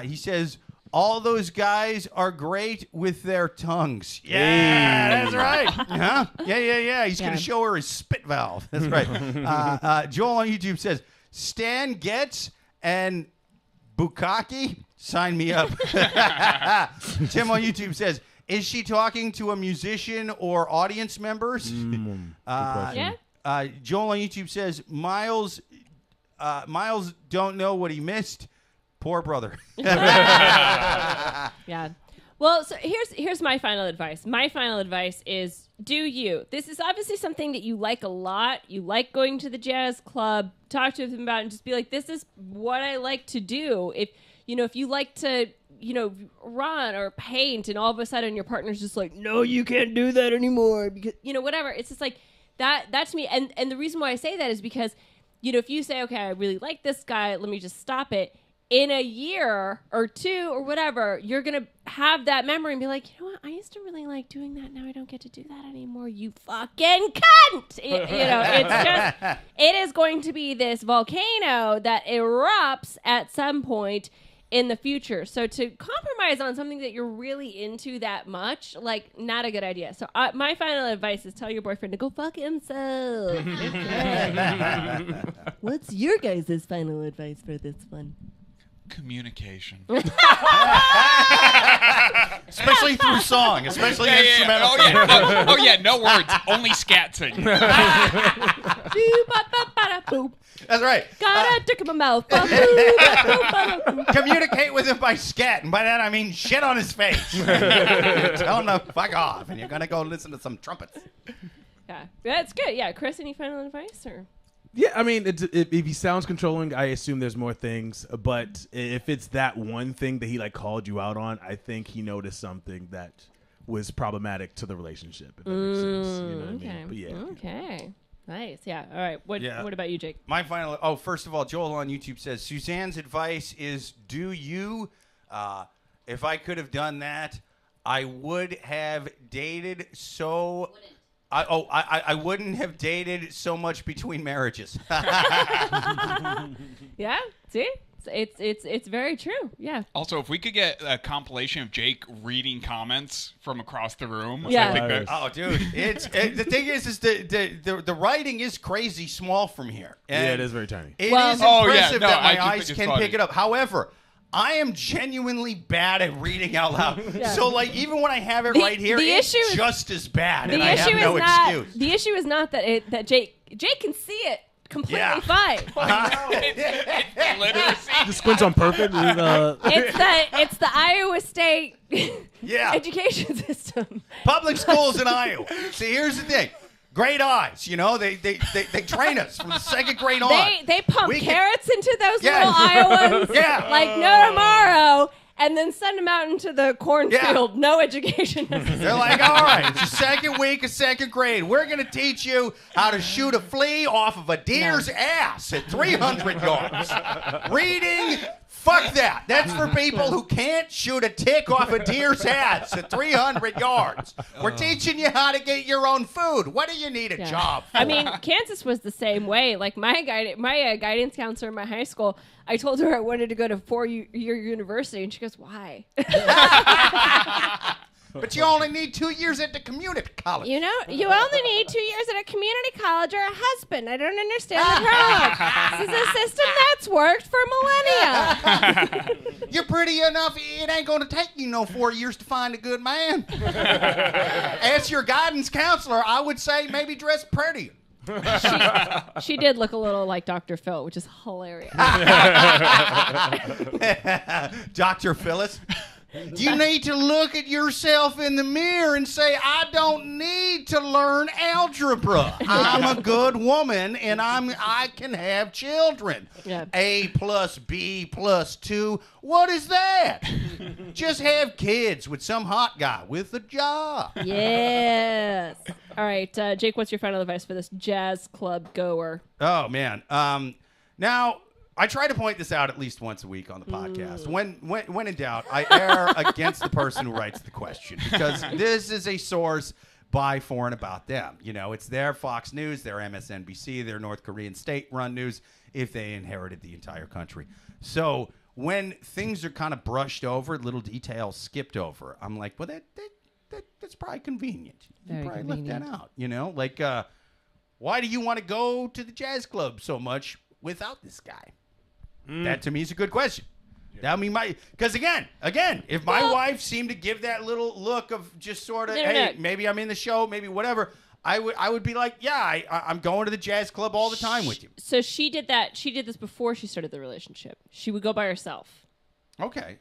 He says, all those guys are great with their tongues. Yeah, that's right. Huh? Yeah. He's going to show her his spit valve. That's right. Joel on YouTube says, Stan Getz and Bukkake, sign me up. Tim on YouTube says, is she talking to a musician or audience members? Yeah. Joel on YouTube says Miles don't know what he missed. Poor brother. Yeah. Well, so here's my final advice. My final advice is do you. This is obviously something that you like a lot. You like going to the jazz club. Talk to him about it and just be like, this is what I like to do. If you like to run or paint and all of a sudden your partner's just like, no, you can't do that anymore because, whatever. It's just like, that to me, and the reason why I say that is because, if you say, okay, I really like this guy, let me just stop it. In a year or two or whatever, you're going to have that memory and be like, you know what? I used to really like doing that. Now I don't get to do that anymore. You fucking cunt. It is going to be this volcano that erupts at some point in the future. So to compromise on something that you're really into that much, like, not a good idea. So my final advice is tell your boyfriend to go fuck himself. What's your guys' final advice for this one? Communication. Especially through song, especially instrumental. Oh yeah, no words, only scat sing. That's right. Got a dick in my mouth. Communicate with him by scat, and by that I mean shit on his face. Tell him to fuck off, and you're gonna go listen to some trumpets. Yeah, that's good. Yeah, Chris, any final advice or? Yeah, I mean, if he sounds controlling, I assume there's more things. But if it's that one thing that he called you out on, I think he noticed something that was problematic to the relationship. If that makes sense, you know what I mean? But yeah. Okay. Nice. Yeah. All right. What about you, Jake? My final. Oh, first of all, Joel on YouTube says Suzanne's advice is do you. If I could have done that, I would have dated so. I wouldn't have dated so much between marriages. Yeah, see? It's very true. Yeah. Also, if we could get a compilation of Jake reading comments from across the room. Yeah. I think that, oh, dude. The thing is the writing is crazy small from here. And yeah, it is very tiny. It is impressive that my eyes can funny. pick it up. However, I am genuinely bad at reading out loud. Yeah. So, even when I have it right here, it's just as bad, and I have no excuse. The issue is not that Jake can see it completely fine. Literacy. The squints on perfect. It's the Iowa State education system. Public schools in Iowa. See, here's the thing. Great eyes, they train us from the second grade on. They pump carrots into those little Iowans like no tomorrow, and then send them out into the cornfield. No education necessary. They're like, all right, it's your second week of second grade. We're going to teach you how to shoot a flea off of a deer's ass at 300 yards. Reading. Fuck that. That's for people who can't shoot a tick off a deer's ass at 300 yards. We're teaching you how to get your own food. What do you need a job for? I mean, Kansas was the same way. Like my guidance counselor in my high school, I told her I wanted to go to 4-year university, and she goes, why? But you only need 2 years at the community college. You only need 2 years at a community college or a husband. I don't understand the problem. This is a system that's worked for millennia. You're pretty enough. It ain't going to take you no 4 years to find a good man. As your guidance counselor, I would say maybe dress prettier. She did look a little like Dr. Phil, which is hilarious. Dr. Phyllis? You need to look at yourself in the mirror and say, I don't need to learn algebra. I'm a good woman, and I can have children. Yeah. A plus B plus 2. What is that? Just have kids with some hot guy with a job. Yes. All right, Jake, what's your final advice for this jazz club goer? Oh, man. Now, I try to point this out at least once a week on the podcast. When in doubt, I err against the person who writes the question, because this is a source by, for, and about them. It's their Fox News, their MSNBC, their North Korean state-run news, if they inherited the entire country. So when things are kind of brushed over, little details skipped over, I'm like, well, that's probably convenient. You probably left that out, why do you want to go to the jazz club so much without this guy? That to me is a good question. Yeah. Because again, if my wife seemed to give that little look of just sort of, maybe I'm in the show, maybe whatever, I would be like, yeah, I'm going to the jazz club all the time with you. So she did that. She did this before she started the relationship. She would go by herself. Okay.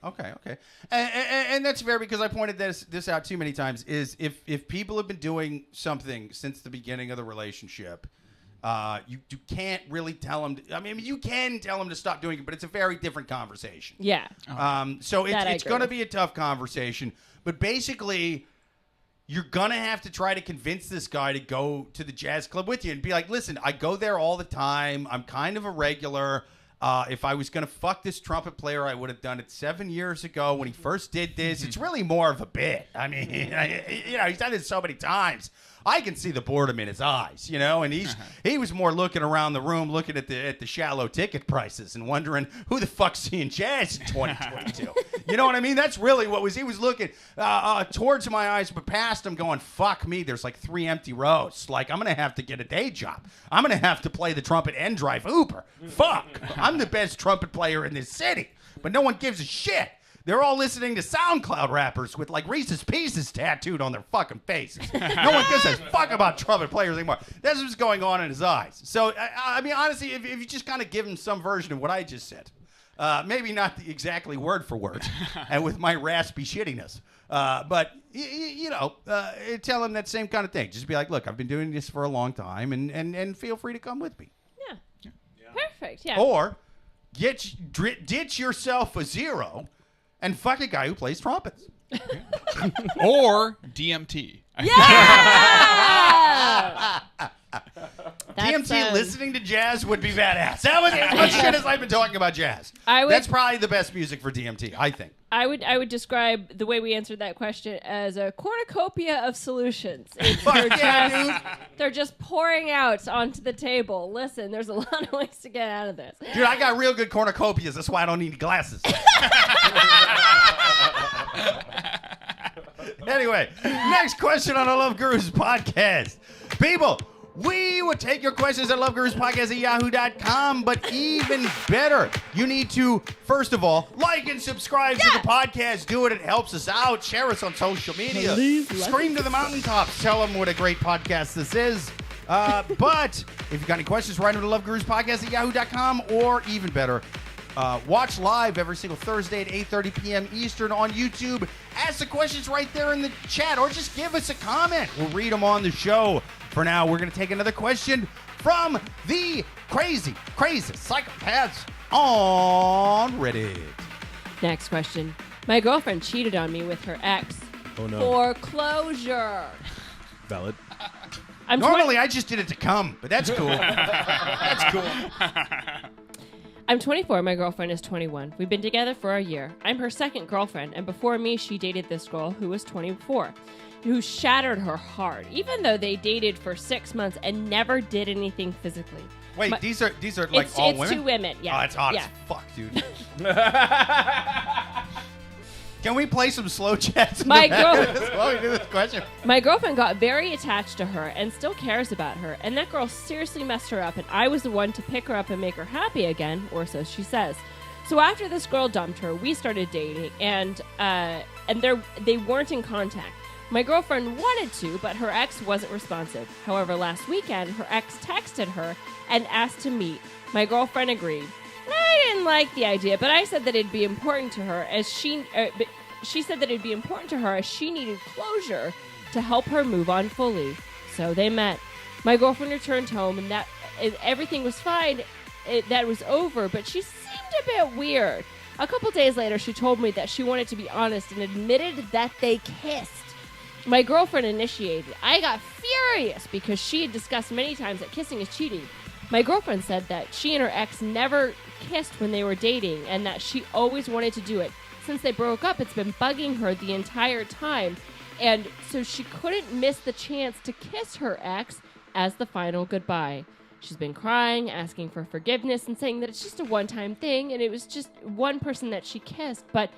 And that's fair, because I pointed this out too many times, is if people have been doing something since the beginning of the relationship, you can't really tell them. You can tell them to stop doing it, but it's a very different conversation. Yeah. So it's going to be a tough conversation. But basically, you're going to have to try to convince this guy to go to the jazz club with you and be like, listen, I go there all the time. I'm kind of a regular. If I was going to fuck this trumpet player, I would have done it 7 years ago when he first did this. It's really more of a bit. I mean, he's done it so many times. I can see the boredom in his eyes, and he was more looking around the room, looking at the shallow ticket prices and wondering who the fuck's seeing jazz in 2022. You know what I mean? That's really he was looking towards my eyes, but past him going, fuck me, there's like 3 empty rows. Like, I'm going to have to get a day job. I'm going to have to play the trumpet and drive Uber. Fuck. I'm the best trumpet player in this city, but no one gives a shit. They're all listening to SoundCloud rappers with like Reese's Pieces tattooed on their fucking faces. No one gives a fuck about trumpet players anymore. That's what's going on in his eyes. So, I mean, honestly, if you just kind of give him some version of what I just said, maybe not exactly word for word and with my raspy shittiness, but, tell him that same kind of thing. Just be like, look, I've been doing this for a long time and feel free to come with me. Yeah. Perfect, yeah. Or ditch yourself a zero and fuck a guy who plays trumpets. Or DMT. Yeah! DMT listening to jazz would be badass. That was as much shit as I've been talking about jazz. That's probably the best music for DMT, I think. I would describe the way we answered that question as a cornucopia of solutions. They're just pouring out onto the table. Listen, there's a lot of ways to get out of this. Dude, I got real good cornucopias. That's why I don't need glasses. Anyway, next question on the Love Gurus podcast. People, we would take your questions at loveguruspodcast@yahoo.com, but even better, you need to, first of all, like and subscribe to the podcast. Do it. It helps us out. Share us on social media. Scream to the mountaintops. Tell them what a great podcast this is. But if you've got any questions, write them to loveguruspodcast@yahoo.com, or even better, watch live every single Thursday at 8:30 p.m. Eastern on YouTube. Ask the questions right there in the chat, or just give us a comment. We'll read them on the show. For now, we're going to take another question from the crazy psychopaths on Reddit. Next question. My girlfriend cheated on me with her ex. Oh, no. For closure. Valid. Normally, I just did it to come, but that's cool. That's cool. I'm 24. My girlfriend is 21. We've been together for a year. I'm her second girlfriend, and before me, she dated this girl who was 24, who shattered her heart, even though they dated for 6 months and never did anything physically. Wait, these are like all women? It's 2 women, yeah. Oh, that's hot as fuck, dude. Can we play some slow chats while we do this question? My girlfriend got very attached to her and still cares about her, and that girl seriously messed her up, and I was the one to pick her up and make her happy again, or so she says. So after this girl dumped her, we started dating, and they weren't in contact. My girlfriend wanted to, but her ex wasn't responsive. However, last weekend, her ex texted her and asked to meet. My girlfriend agreed. I didn't like the idea, but I said that it'd be important to her as she said that it'd be important to her as she needed closure to help her move on fully. So they met. My girlfriend returned home, and that everything was fine. That was over, but she seemed a bit weird. A couple days later, she told me that she wanted to be honest and admitted that they kissed. My girlfriend initiated. I got furious because she had discussed many times that kissing is cheating. My girlfriend said that she and her ex never kissed when they were dating and that she always wanted to do it. Since they broke up, it's been bugging her the entire time, and so she couldn't miss the chance to kiss her ex as the final goodbye. She's been crying, asking for forgiveness, and saying that it's just a one-time thing, and it was just one person that she kissed, but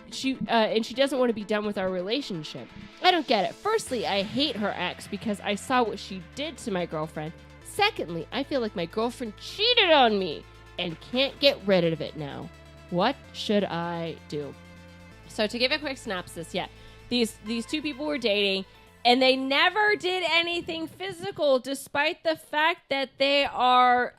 she doesn't want to be done with our relationship. I don't get it. Firstly, I hate her ex because I saw what she did to my girlfriend. Secondly, I feel like my girlfriend cheated on me and can't get rid of it now. What should I do? So to give a quick synopsis, these 2 people were dating, and they never did anything physical, despite the fact that they are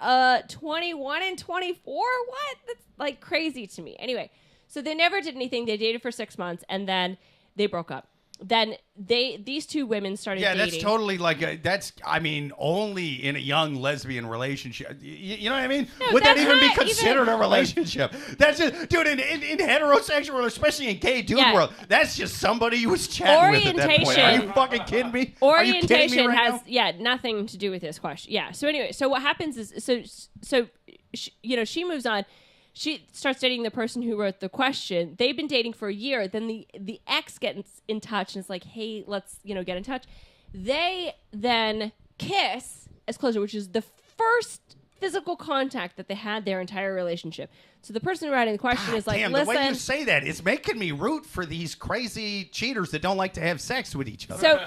21 and 24. What? That's like crazy to me. Anyway, so they never did anything. They dated for 6 months, and then they broke up. then these two women started dating. Yeah, that's totally only in a young lesbian relationship. You know what I mean? No, Would that even be not considered a relationship? That's just, dude, in heterosexual, especially in gay dude world, that's just somebody you was chatting with at that point. Are you fucking kidding me? Orientation right has now? nothing to do with this question. Yeah. So anyway, so what happens is she moves on. She starts dating the person who wrote the question. They've been dating for a year. Then the ex gets in touch and is like, hey, let's get in touch. They then kiss as closure, which is the first physical contact that they had their entire relationship. So the person writing the question is like, damn, listen. the way you say that is making me root for these crazy cheaters that don't like to have sex with each other. So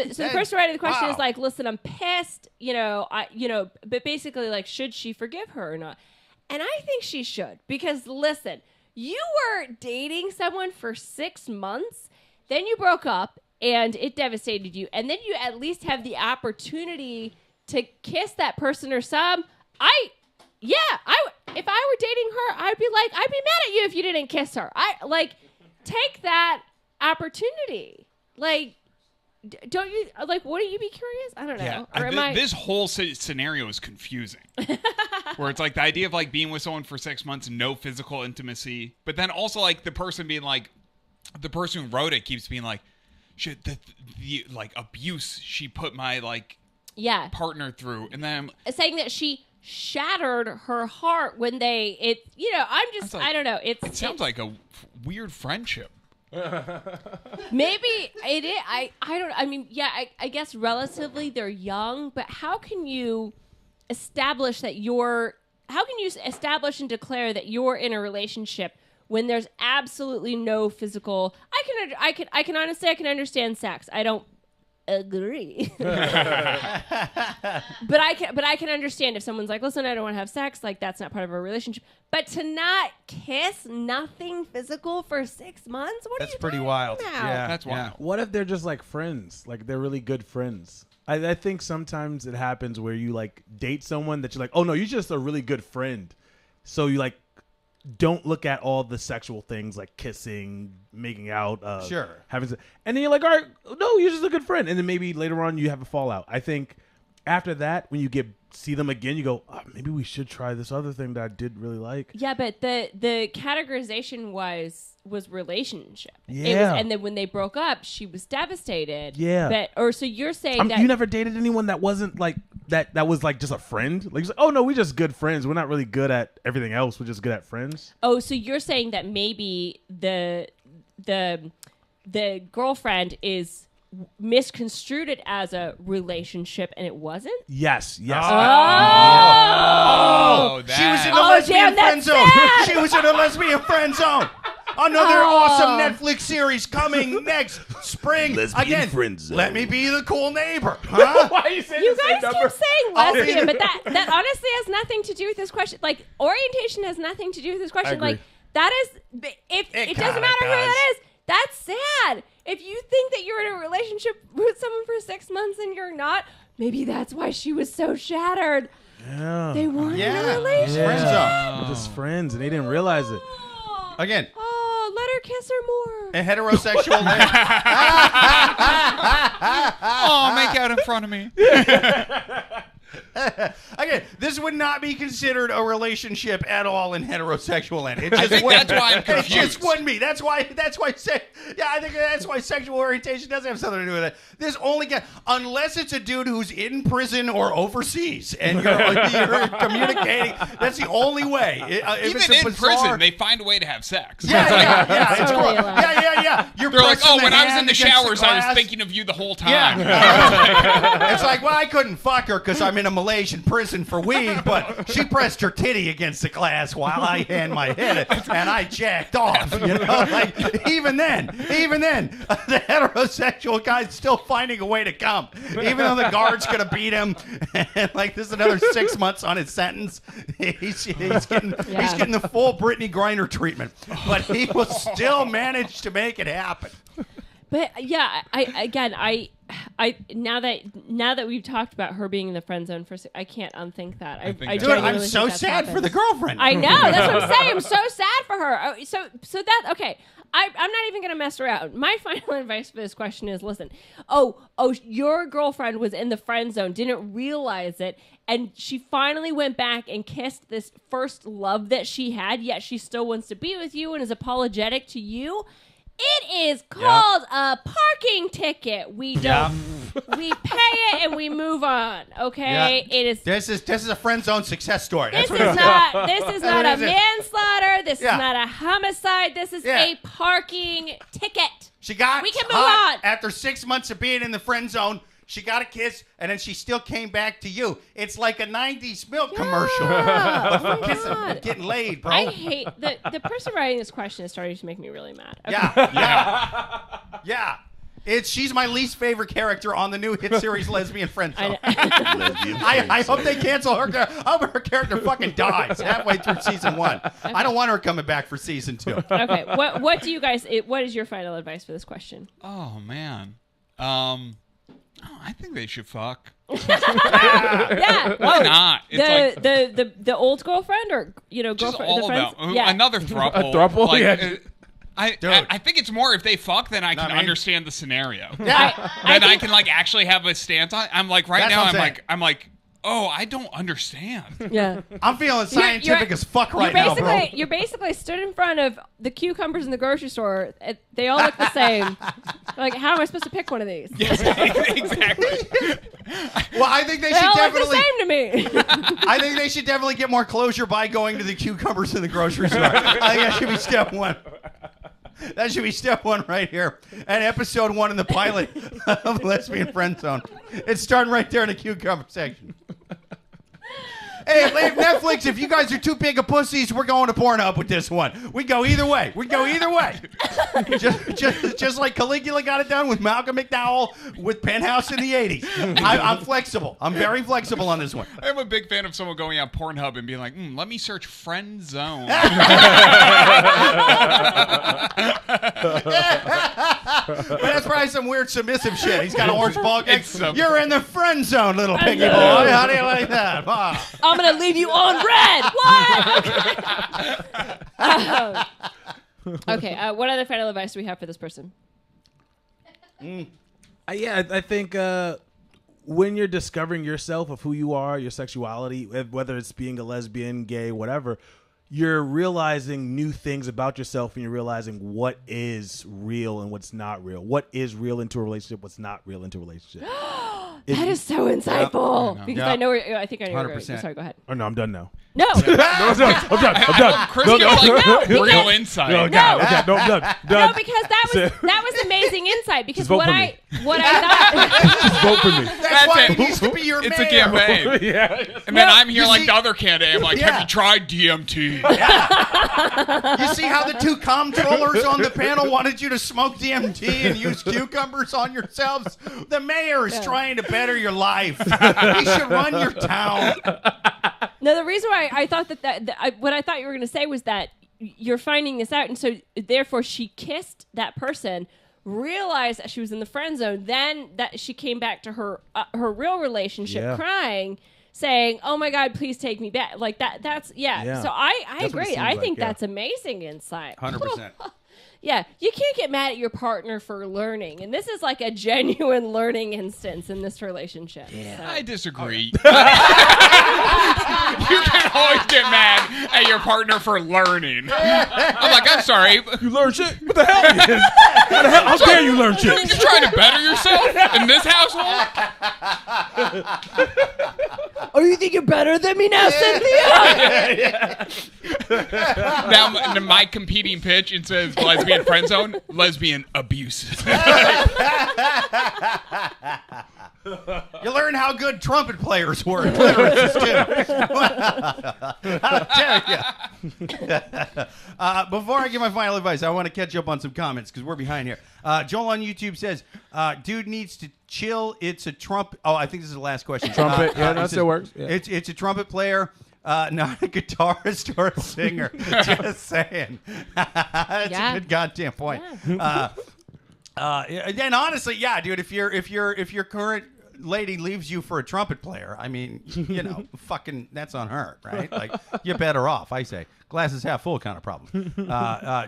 the person writing the question is like, listen, I'm pissed, but basically like, should she forgive her or not? And I think she should, because listen, you were dating someone for 6 months, then you broke up and it devastated you, and then you at least have the opportunity to kiss that person or some. If I were dating her, I'd be mad at you if you didn't kiss her. Take that opportunity. Don't you wouldn't you be curious? I don't know. Yeah. This whole scenario is confusing. Where it's like the idea of like being with someone for 6 months, no physical intimacy, but then also like the person being like, the person who wrote it keeps being like, shit, the like abuse she put my partner through, and then saying that she shattered her heart when I don't know. It sounds like a weird friendship. Maybe it is. I guess relatively they're young, but how can you establish and declare that you're in a relationship when there's absolutely no physical? I can honestly, I can understand sex. I don't agree. but I can understand if someone's like, listen, I don't want to have sex, like that's not part of a relationship. But to not kiss, nothing physical for 6 months, that's pretty wild. Yeah, that's wild. What if they're just like friends? Like they're really good friends. I think sometimes it happens where you like date someone that you're like, oh no, you're just a really good friend. So you like don't look at all the sexual things like kissing, making out, having, and then you're like, all right, no, you're just a good friend. And then maybe later on you have a fallout. I think after that, when you see them again, you go, oh, maybe we should try this other thing that I did really like. Yeah, but the categorization was relationship. Yeah. And then when they broke up, she was devastated. Yeah. So you're saying that you never dated anyone that wasn't like that was like just a friend? Like, oh no, we're just good friends. We're not really good at everything else. We're just good at friends. Oh, so you're saying that maybe the girlfriend is misconstrued it as a relationship and it wasn't? Yes. She was in the lesbian friend zone. She was in a lesbian friend zone. Another awesome Netflix series coming next spring. Lesbian Friend Zone. Let me be the cool neighbor. Huh? Why are you saying you the guys same keep number? saying lesbian, but that honestly has nothing to do with this question. Like, orientation has nothing to do with this question. agree. Like, that is, if it doesn't matter who that is, that's sad. If you think that you're in a relationship with someone for 6 months and you're not, maybe that's why she was so shattered. Yeah. They weren't in a relationship. They're just friends and they didn't realize it. Again. Oh, let her kiss her more. A heterosexual. Oh, make out in front of me. Again, this would not be considered a relationship at all in heterosexual land. It just I think wouldn't. that's why I'm confused. It just wouldn't be. That's why. I think that's why sexual orientation doesn't have something to do with it. This only unless it's a dude who's in prison or overseas, and you're communicating. That's the only way. Even in prison, they find a way to have sex. Yeah. It's Totally cool. Yeah. They're like, oh, when I was in the showers, I was thinking of you the whole time. Yeah. It's like, well, I couldn't fuck her because I'm in a Malaysian prison for weed, but she pressed her titty against the glass while I had my head, and I jacked off. Like even then, the heterosexual guy's still finding a way to come, even though the guard's gonna beat him. And like this is another 6 months on his sentence. He's getting the full Brittany Griner treatment, but he will still manage to make it happen. But yeah, I now that we've talked about her being in the friend zone I can't unthink that. I'm so sad for the girlfriend. I know, that's what I'm saying. I'm so sad for her. So that okay. I'm not even going to mess around. My final advice for this question is, listen, your girlfriend was in the friend zone, didn't realize it, and she finally went back and kissed this first love that she had, yet she still wants to be with you and is apologetic to you. It is called a parking ticket. We don't. We pay it and we move on. Okay, it is. This is a friend zone success story. This is not a manslaughter. This is not a homicide. This is a parking ticket. She got. We can move on. After 6 months of being in the friend zone. She got a kiss, and then she still came back to you. It's like a 90s milk commercial. But for kissing, getting laid, bro. I hate the person writing this question is starting to make me really mad. Okay. Yeah. She's my least favorite character on the new hit series Lesbian Friendzone. I hope they cancel her. I hope her character fucking dies halfway through season 1. Okay. I don't want her coming back for season 2. Okay, what do you guys? What is your final advice for this question? Oh man. I think they should fuck. Yeah. Why not? It's the old girlfriend or girlfriend. Just all the friends? of them. Yeah. Another throuple. A throuple? Like, I think it's more if they fuck, then I can understand the scenario. Yeah. Then I can like actually have a stance on it. I'm like I'm like, oh, I don't understand. Yeah. I'm feeling scientific as fuck right now, bro. You basically stood in front of the cucumbers in the grocery store. They all look the same. Like, how am I supposed to pick one of these? Yes, exactly. Well, I think they should all definitely. look the same to me. I think they should definitely get more closure by going to the cucumbers in the grocery store. I think that should be step 1. That should be step 1 right here. And episode 1 in the pilot of Lesbian Friendzone. It's starting right there in the cucumber section. Hey, Netflix, if you guys are too big of pussies, we're going to Pornhub with this one. We go either way. Just like Caligula got it done with Malcolm McDowell with Penthouse in the 80s. I'm flexible. I'm very flexible on this one. I'm a big fan of someone going on Pornhub and being like, let me search friend zone. But that's probably some weird submissive shit. He's got an orange ball game. You're in the friend zone, little piggy boy. How do you like that? I'm going to leave you on red. What? Okay. What other final advice do we have for this person? I think when you're discovering yourself of who you are, your sexuality, whether it's being a lesbian, gay, whatever, you're realizing new things about yourself, and you're realizing what is real and what's not real. What is real into a relationship, what's not real into a relationship. That is so insightful. Because I know I think I know where you're 100%. going. Sorry, go ahead. Oh, no, I'm done now. No. I'm done. Chris gets like real insight. I'm done. No, because that was amazing insight. Because what I thought. Just vote for me. That's why he needs to be your It's mayor. a campaign. Yeah. And then I'm here You like see- the other candidate. I'm like, have you tried DMT? You see how the two comptrollers on the panel wanted you to smoke DMT and use cucumbers on yourselves? The mayor is trying to better your life. He should run your town. No, the reason why I thought what I thought you were going to say was that you're finding this out, and so therefore she kissed that person, realized that she was in the friend zone, then that she came back to her real relationship, crying, saying, "Oh my God, please take me back." Like that. That's So I agree. I think that's amazing insight. 100%. Yeah, you can't get mad at your partner for learning, and this is like a genuine learning instance in this relationship. Yeah. So. I disagree. You can always get mad at your partner for learning. I'm like, I'm sorry. You learn shit? What the hell? How dare you learn shit? You trying to better yourself in this household? Oh, you think you're better than me now, Cynthia? Now my competing pitch, it says lesbian friend zone, lesbian abuse. You learn how good trumpet players were in literatures, too. How dare you? Before I give my final advice, I want to catch up on some comments because we're behind here. Joel on YouTube says, dude needs to chill. It's a trumpet. Oh, I think this is the last question. Trumpet. That still works. Yeah. It's a trumpet player. Not a guitarist or a singer. Just saying. That's a good goddamn point. Yeah. And honestly, yeah, dude. If your current lady leaves you for a trumpet player, I mean, fucking, that's on her, right? Like, you're better off, I say. Glasses half full kind of problem.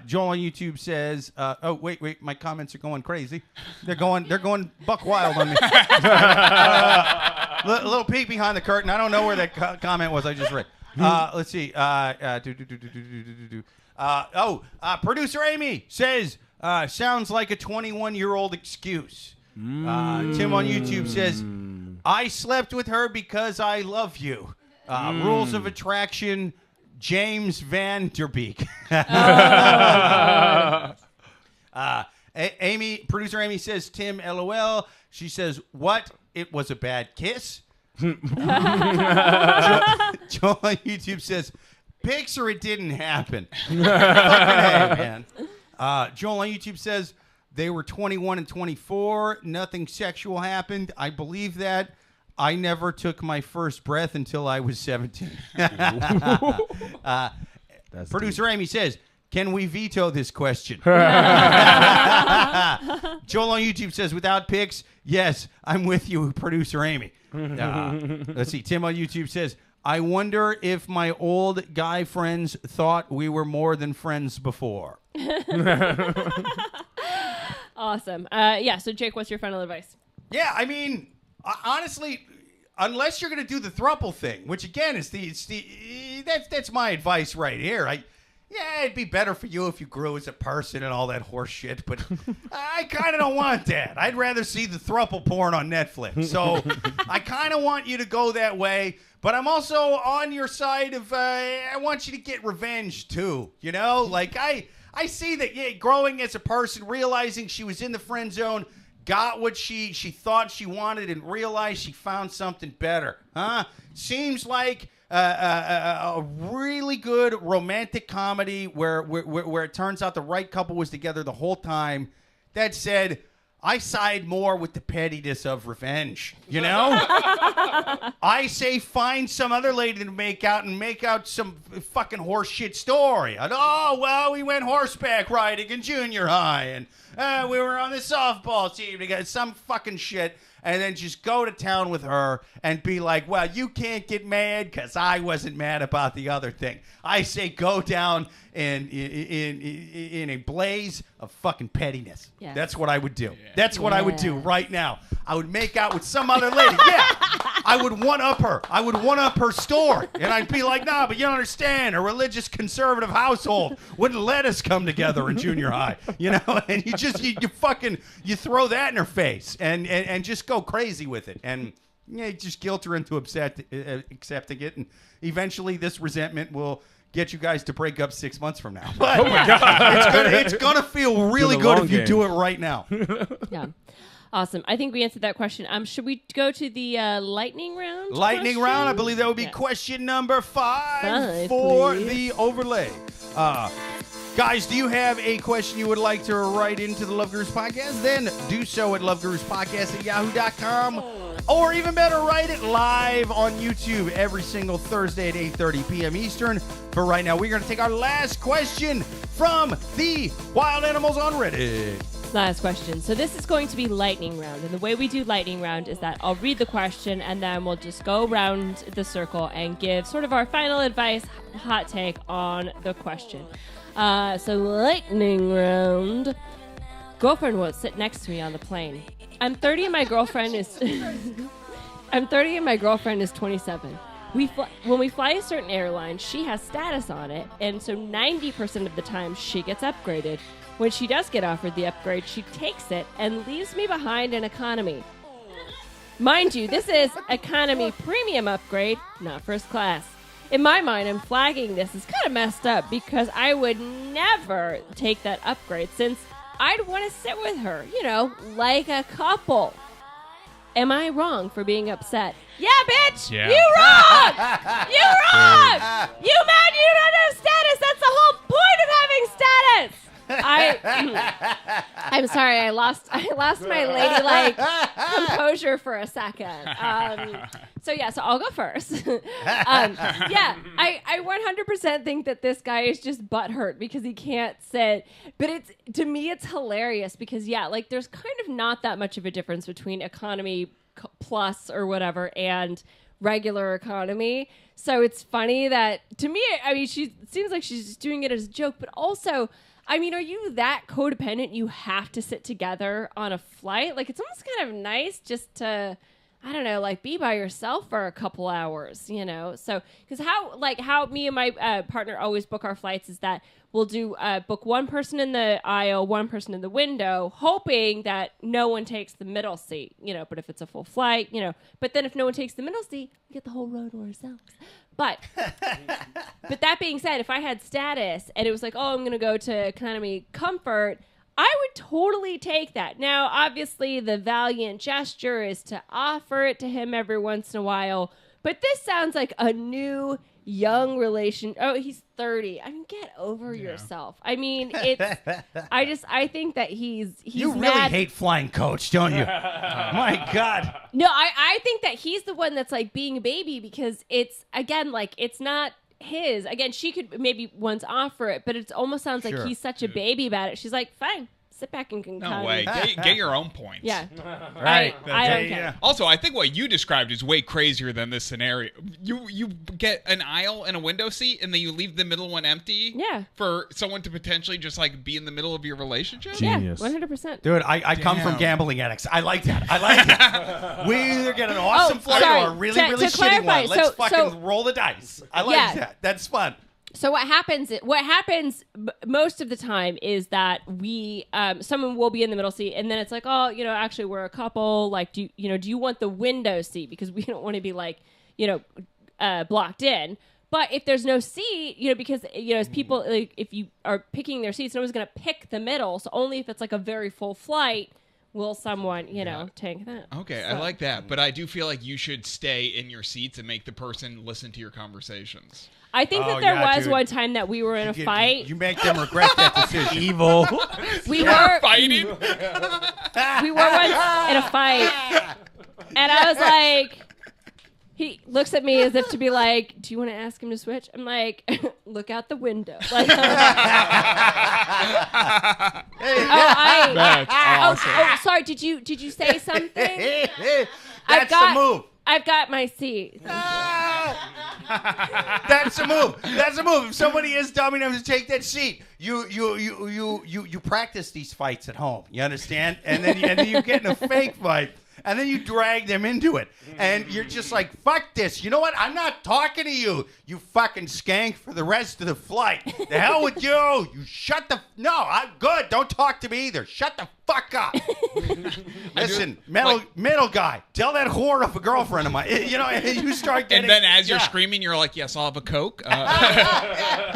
Joel on YouTube says, "Oh wait, my comments are going crazy. They're going buck wild on me." Little peek behind the curtain. I don't know where that comment was I just read. Let's see. Producer Amy says, "Sounds like a 21-year-old excuse." Tim on YouTube says, "I slept with her because I love you." Rules of attraction. James Van Der Beek. Producer Amy says, "Tim, LOL." She says, "What? It was a bad kiss." Joel on YouTube says, "Pics or it didn't happen." Fucking hey, man. Joel on YouTube says, "They were 21 and 24. Nothing sexual happened. I believe that. I never took my first breath until I was 17. Producer Amy says, "Can we veto this question?" Joel on YouTube says, "Without pics, yes, I'm with you, Producer Amy." Let's see. Tim on YouTube says, "I wonder if my old guy friends thought we were more than friends before." Awesome. So Jake, what's your final advice? Yeah, I mean, honestly, unless you're going to do the throuple thing, which again is that's my advice right here. It'd be better for you if you grew as a person and all that horse shit, but I kind of don't want that. I'd rather see the throuple porn on Netflix. So I kind of want you to go that way, but I'm also on your side of I want you to get revenge too. Like I see that growing as a person, realizing she was in the friend zone, got what she thought she wanted, and realized she found something better. Seems like a really good romantic comedy where it turns out the right couple was together the whole time. That said, I side more with the pettiness of revenge, I say find some other lady to make out some fucking horse shit story. We went horseback riding in junior high, and we were on the softball team together, some fucking shit, and then just go to town with her and be like, well, you can't get mad because I wasn't mad about the other thing. I say go down in a blaze of fucking pettiness. Yeah. That's what I would do. Yeah. That's what I would do right now. I would make out with some other lady. Yeah. I would one-up her. I would one-up her story. And I'd be like, nah, but you don't understand. A religious conservative household wouldn't let us come together in junior high. And you throw that in her face and just go crazy with it. And just guilt her into accepting it. And eventually this resentment will get you guys to break up 6 months from now. But it's gonna feel really good if you do it right now. Yeah. Awesome. I think we answered that question. Should we go to the lightning round? Lightning round? I believe that would be question number 5 for please. The overlay. Guys, do you have a question you would like to write into the Love Gurus podcast? Then do so at loveguruspodcast@yahoo.com. Or even better, write it live on YouTube every single Thursday at 8:30 p.m. Eastern. For right now, we're going to take our last question from the Wild Animals on Reddit. Last question. So this is going to be lightning round. And the way we do lightning round is that I'll read the question and then we'll just go around the circle and give sort of our final advice, hot take on the question. So lightning round. Girlfriend won't sit next to me on the plane. I'm 30 and my girlfriend is 27. When we fly a certain airline, she has status on it, and so 90% of the time she gets upgraded. When she does get offered the upgrade, she takes it and leaves me behind in economy. Mind you, this is economy premium upgrade, not first class. In my mind, I'm flagging this as kind of messed up because I would never take that upgrade since I'd want to sit with her, like a couple. Am I wrong for being upset? Yeah, bitch! Yeah. You wrong! You wrong! You mad you don't have status! That's the whole point of having status! I'm sorry, I lost my ladylike composure for a second. So I'll go first. I 100% think that this guy is just butthurt because he can't sit. But to me, it's hilarious because there's kind of not that much of a difference between economy plus or whatever and regular economy. So it's funny that, to me, I mean, she seems like she's just doing it as a joke, but also, I mean, are you that codependent you have to sit together on a flight? Like, it's almost kind of nice just to, I don't know, like, be by yourself for a couple hours, you know? So, because how me and my partner always book our flights is that we'll do book one person in the aisle, one person in the window, hoping that no one takes the middle seat, you know, but if it's a full flight, you know, but then if no one takes the middle seat, we get the whole row to ourselves. But that being said, if I had status and it was like, oh, I'm going to go to economy comfort, I would totally take that. Now, obviously, the valiant gesture is to offer it to him every once in a while, but this sounds like a new young relation. Oh, he's 30. I mean, get over yourself. I mean, it's. I think that he's. You mad. really hate flying coach, don't you? My God. No, I think that he's the one that's like being a baby because it's again like it's not his. Again, she could maybe once offer it, but it almost sounds like he's such a baby about it. She's like, fine. Sit back and no way. Get your own points. Yeah. Right. I don't care. Also, I think what you described is way crazier than this scenario. You get an aisle and a window seat, and then you leave the middle one empty. Yeah. For someone to potentially just like be in the middle of your relationship. Genius. Yeah, 100%. Dude, I come from gambling addicts. I like that. I like it. We either get an awesome flight or a really, really shitty one. Let's fucking roll the dice. I like that. That's fun. So what happens most of the time is that we someone will be in the middle seat and then it's like, oh, you know, actually we're a couple, like do you want the window seat because we don't want to be like, you know, blocked in. But if there's no seat, you know, because you know, as people like if you are picking their seats, no one's going to pick the middle. So only if it's like a very full flight will someone, you know, take that. Okay, so. I like that, but I do feel like you should stay in your seats and make the person listen to your conversations. I think that there was one time that we were in a fight. You make them regret that decision. Evil. We were fighting. We were once in a fight, and I was like, he looks at me as if to be like, "Do you want to ask him to switch?" I'm like, "Look out the window." Like, That's awesome. Oh, sorry. Did you say something? That's the move. I've got my seat. That's a move. That's a move. If somebody is dumb enough to take that seat, you practice these fights at home. You understand? And then you get in a fake fight. And then you drag them into it. And you're just like, fuck this. You know what? I'm not talking to you, you fucking skank, for the rest of the flight. The hell with you. You shut the... No, I'm good. Don't talk to me either. Shut the fuck up. Listen, middle guy, tell that whore of a girlfriend of mine. You know, you start getting... And then as you're screaming, you're like, yes, I'll have a Coke. Yeah.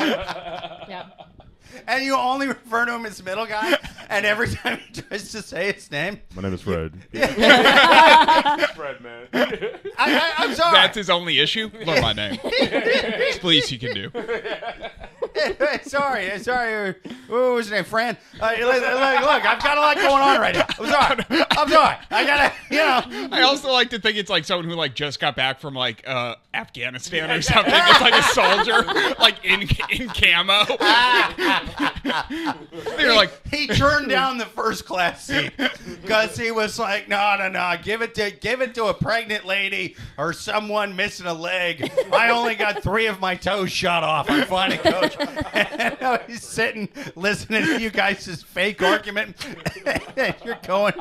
And you only refer to him as middle guy, and every time he tries to say his name... My name is Fred. Fred, man. I'm sorry. That's his only issue? Learn my name. It's the least you can do. Sorry. What was his name? Fran? Look, I've got a lot going on right now. I'm sorry. I gotta, you know. I also like to think it's like someone who like just got back from like Afghanistan or something. It's like a soldier, like in camo. They're like, he turned down the first class seat because he was like, no, give it to a pregnant lady or someone missing a leg. I only got 3 of my toes shot off. I'm fine, coach. And he's sitting listening to you guys' fake argument. You're going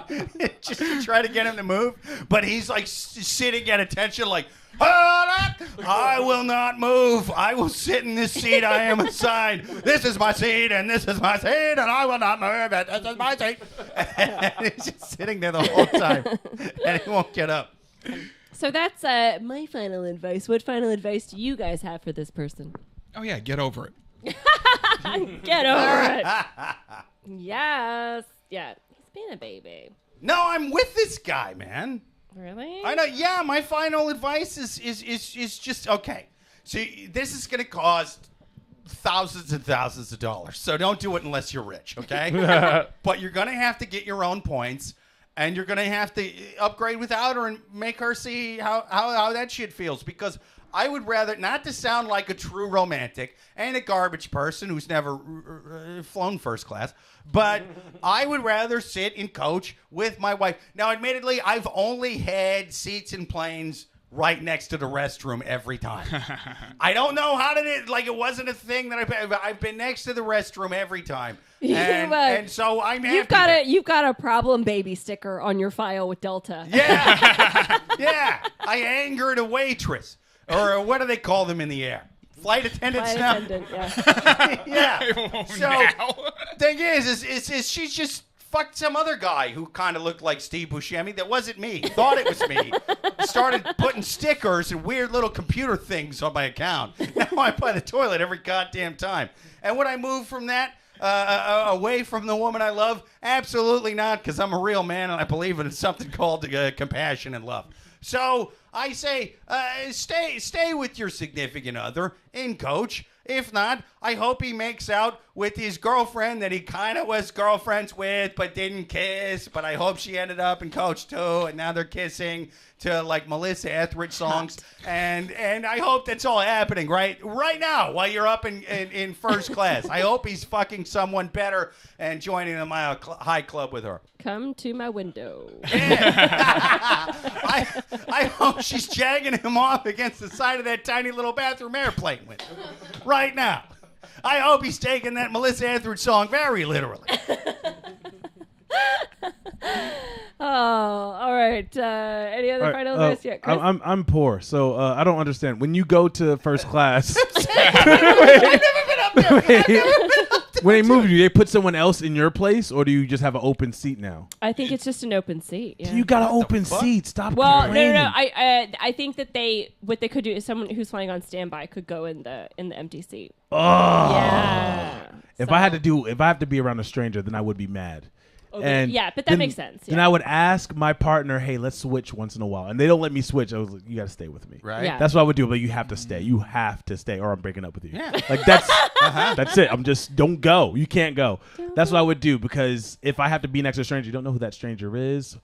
just to try to get him to move, but he's like sitting at attention like, I will not move. I will sit in this seat I am assigned. This is my seat, and this is my seat, and I will not move. This is my seat. And he's just sitting there the whole time, and he won't get up. So that's my final advice. What final advice do you guys have for this person? oh yeah, get over it. Get over it. Yes. Yeah. He's being a baby. No, I'm with this guy, man. Really? I know. Yeah, my final advice is just okay. See, this is going to cost thousands and thousands of dollars. So don't do it unless you're rich, okay? But you're going to have to get your own points, and you're going to have to upgrade without her and make her see how that shit feels. Because I would rather, not to sound like a true romantic and a garbage person who's never flown first class, but I would rather sit and coach with my wife. Now, admittedly, I've only had seats in planes right next to the restroom every time. I don't know how did it, like it wasn't a thing that I've been next to the restroom every time. And so I'm happy. You've got a problem baby sticker on your file with Delta. Yeah. Yeah. I angered a waitress. Or what do they call them in the air? Flight attendants now? Yeah. So, thing is she's just fucked some other guy who kind of looked like Steve Buscemi. That wasn't me. Thought it was me. Started putting stickers and weird little computer things on my account. Now I'm by the toilet every goddamn time. And would I move from that away from the woman I love? Absolutely not, because I'm a real man and I believe in something called compassion and love. So I say, stay with your significant other and coach. If not, I hope he makes out with his girlfriend that he kind of was girlfriends with but didn't kiss. But I hope she ended up in coach too, and now they're kissing to like Melissa Etheridge songs. And I hope that's all happening right now while you're up in first class. I hope he's fucking someone better and joining the Mile High Club with her. Come to my window. Yeah. I hope she's jagging him off against the side of that tiny little bathroom airplane window right now. I hope he's taking that Melissa Etheridge song very literally. Oh, all right. Any other final advice yet, Chris? I'm poor, so I don't understand. When you go to first class, I've never been up there. when they move you, they put someone else in your place, or do you just have an open seat now? I think it's just an open seat. Yeah. You got an open seat. Stop. Well, complaining. no. I think that what they could do is someone who's flying on standby could go in the empty seat. Oh. Yeah. If I have to be around a stranger, then I would be mad. Okay. And yeah, but that makes sense. Yeah. Then I would ask my partner, "Hey, let's switch once in a while," and they don't let me switch. I was like, "You got to stay with me." Right. Yeah. That's what I would do. But you have to stay. You have to stay, or I'm breaking up with you. Yeah. Like that's that's it. I'm just don't go. You can't go. That's what I would do, because if I have to be next to a stranger, you don't know who that stranger is.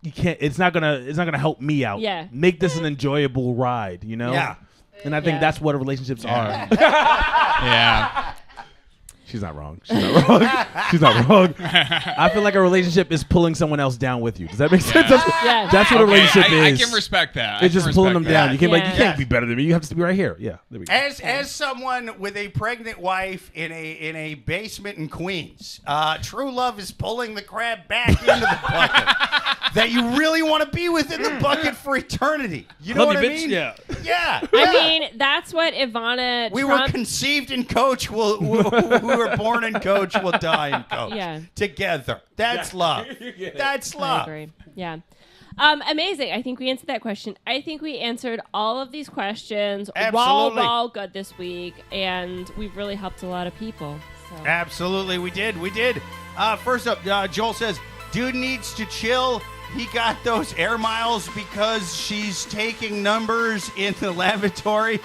You can't. It's not gonna help me out. Yeah. Make this an enjoyable ride. You know. Yeah. And I think that's what relationships are. Yeah. She's not wrong. She's not wrong. I feel like a relationship is pulling someone else down with you. Does that make sense? Yeah. That's what a relationship is. I can respect that. It's just pulling them down. You can't Yeah. you can't be better than me. You have to be right here. Yeah. There we go. As someone with a pregnant wife in a basement in Queens, true love is pulling the crab back into the bucket that you really want to be within the bucket for eternity. You know Love what you, I bitch. mean? Yeah. Yeah. I mean, that's what Ivana We Trump... were conceived in coach. We were born in coach. We'll die in coach. Yeah. Together. That's love. That's I love. agree. Yeah. Amazing. I think we answered that question. I think we answered all of these questions. Absolutely. All good this week, and we've really helped a lot of people. So. Absolutely, we did. First up, Joel says, dude needs to chill. He got those air miles because she's taking numbers in the lavatory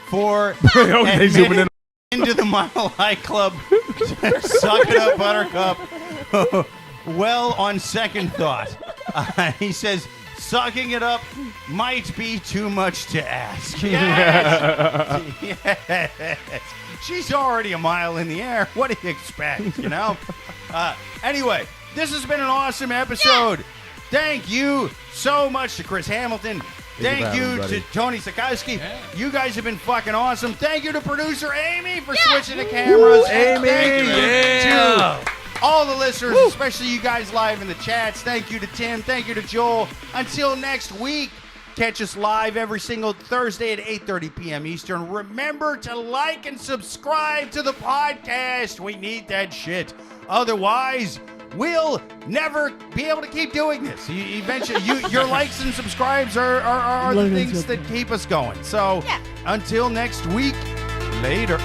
for Okay, zooming in. into the Mile High Club. Suck it up, Buttercup. Well, on second thought, he says, sucking it up might be too much to ask. Yes. Yes. She's already a mile in the air. What do you expect, you know? Anyway, this has been an awesome episode. Yeah. Thank you so much to Chris Hamilton. Thank you to Tony Sykowski. Yeah. You guys have been fucking awesome. Thank you to producer Amy for switching the cameras. Amy, thank you yeah. to all the listeners, especially you guys live in the chats. Thank you to Tim. Thank you to Joel. Until next week, catch us live every single Thursday at 8:30 p.m. Eastern. Remember to like and subscribe to the podcast. We need that shit. Otherwise, we'll never be able to keep doing this. Eventually, your likes and subscribes are the things that keep us going. So, until next week, later.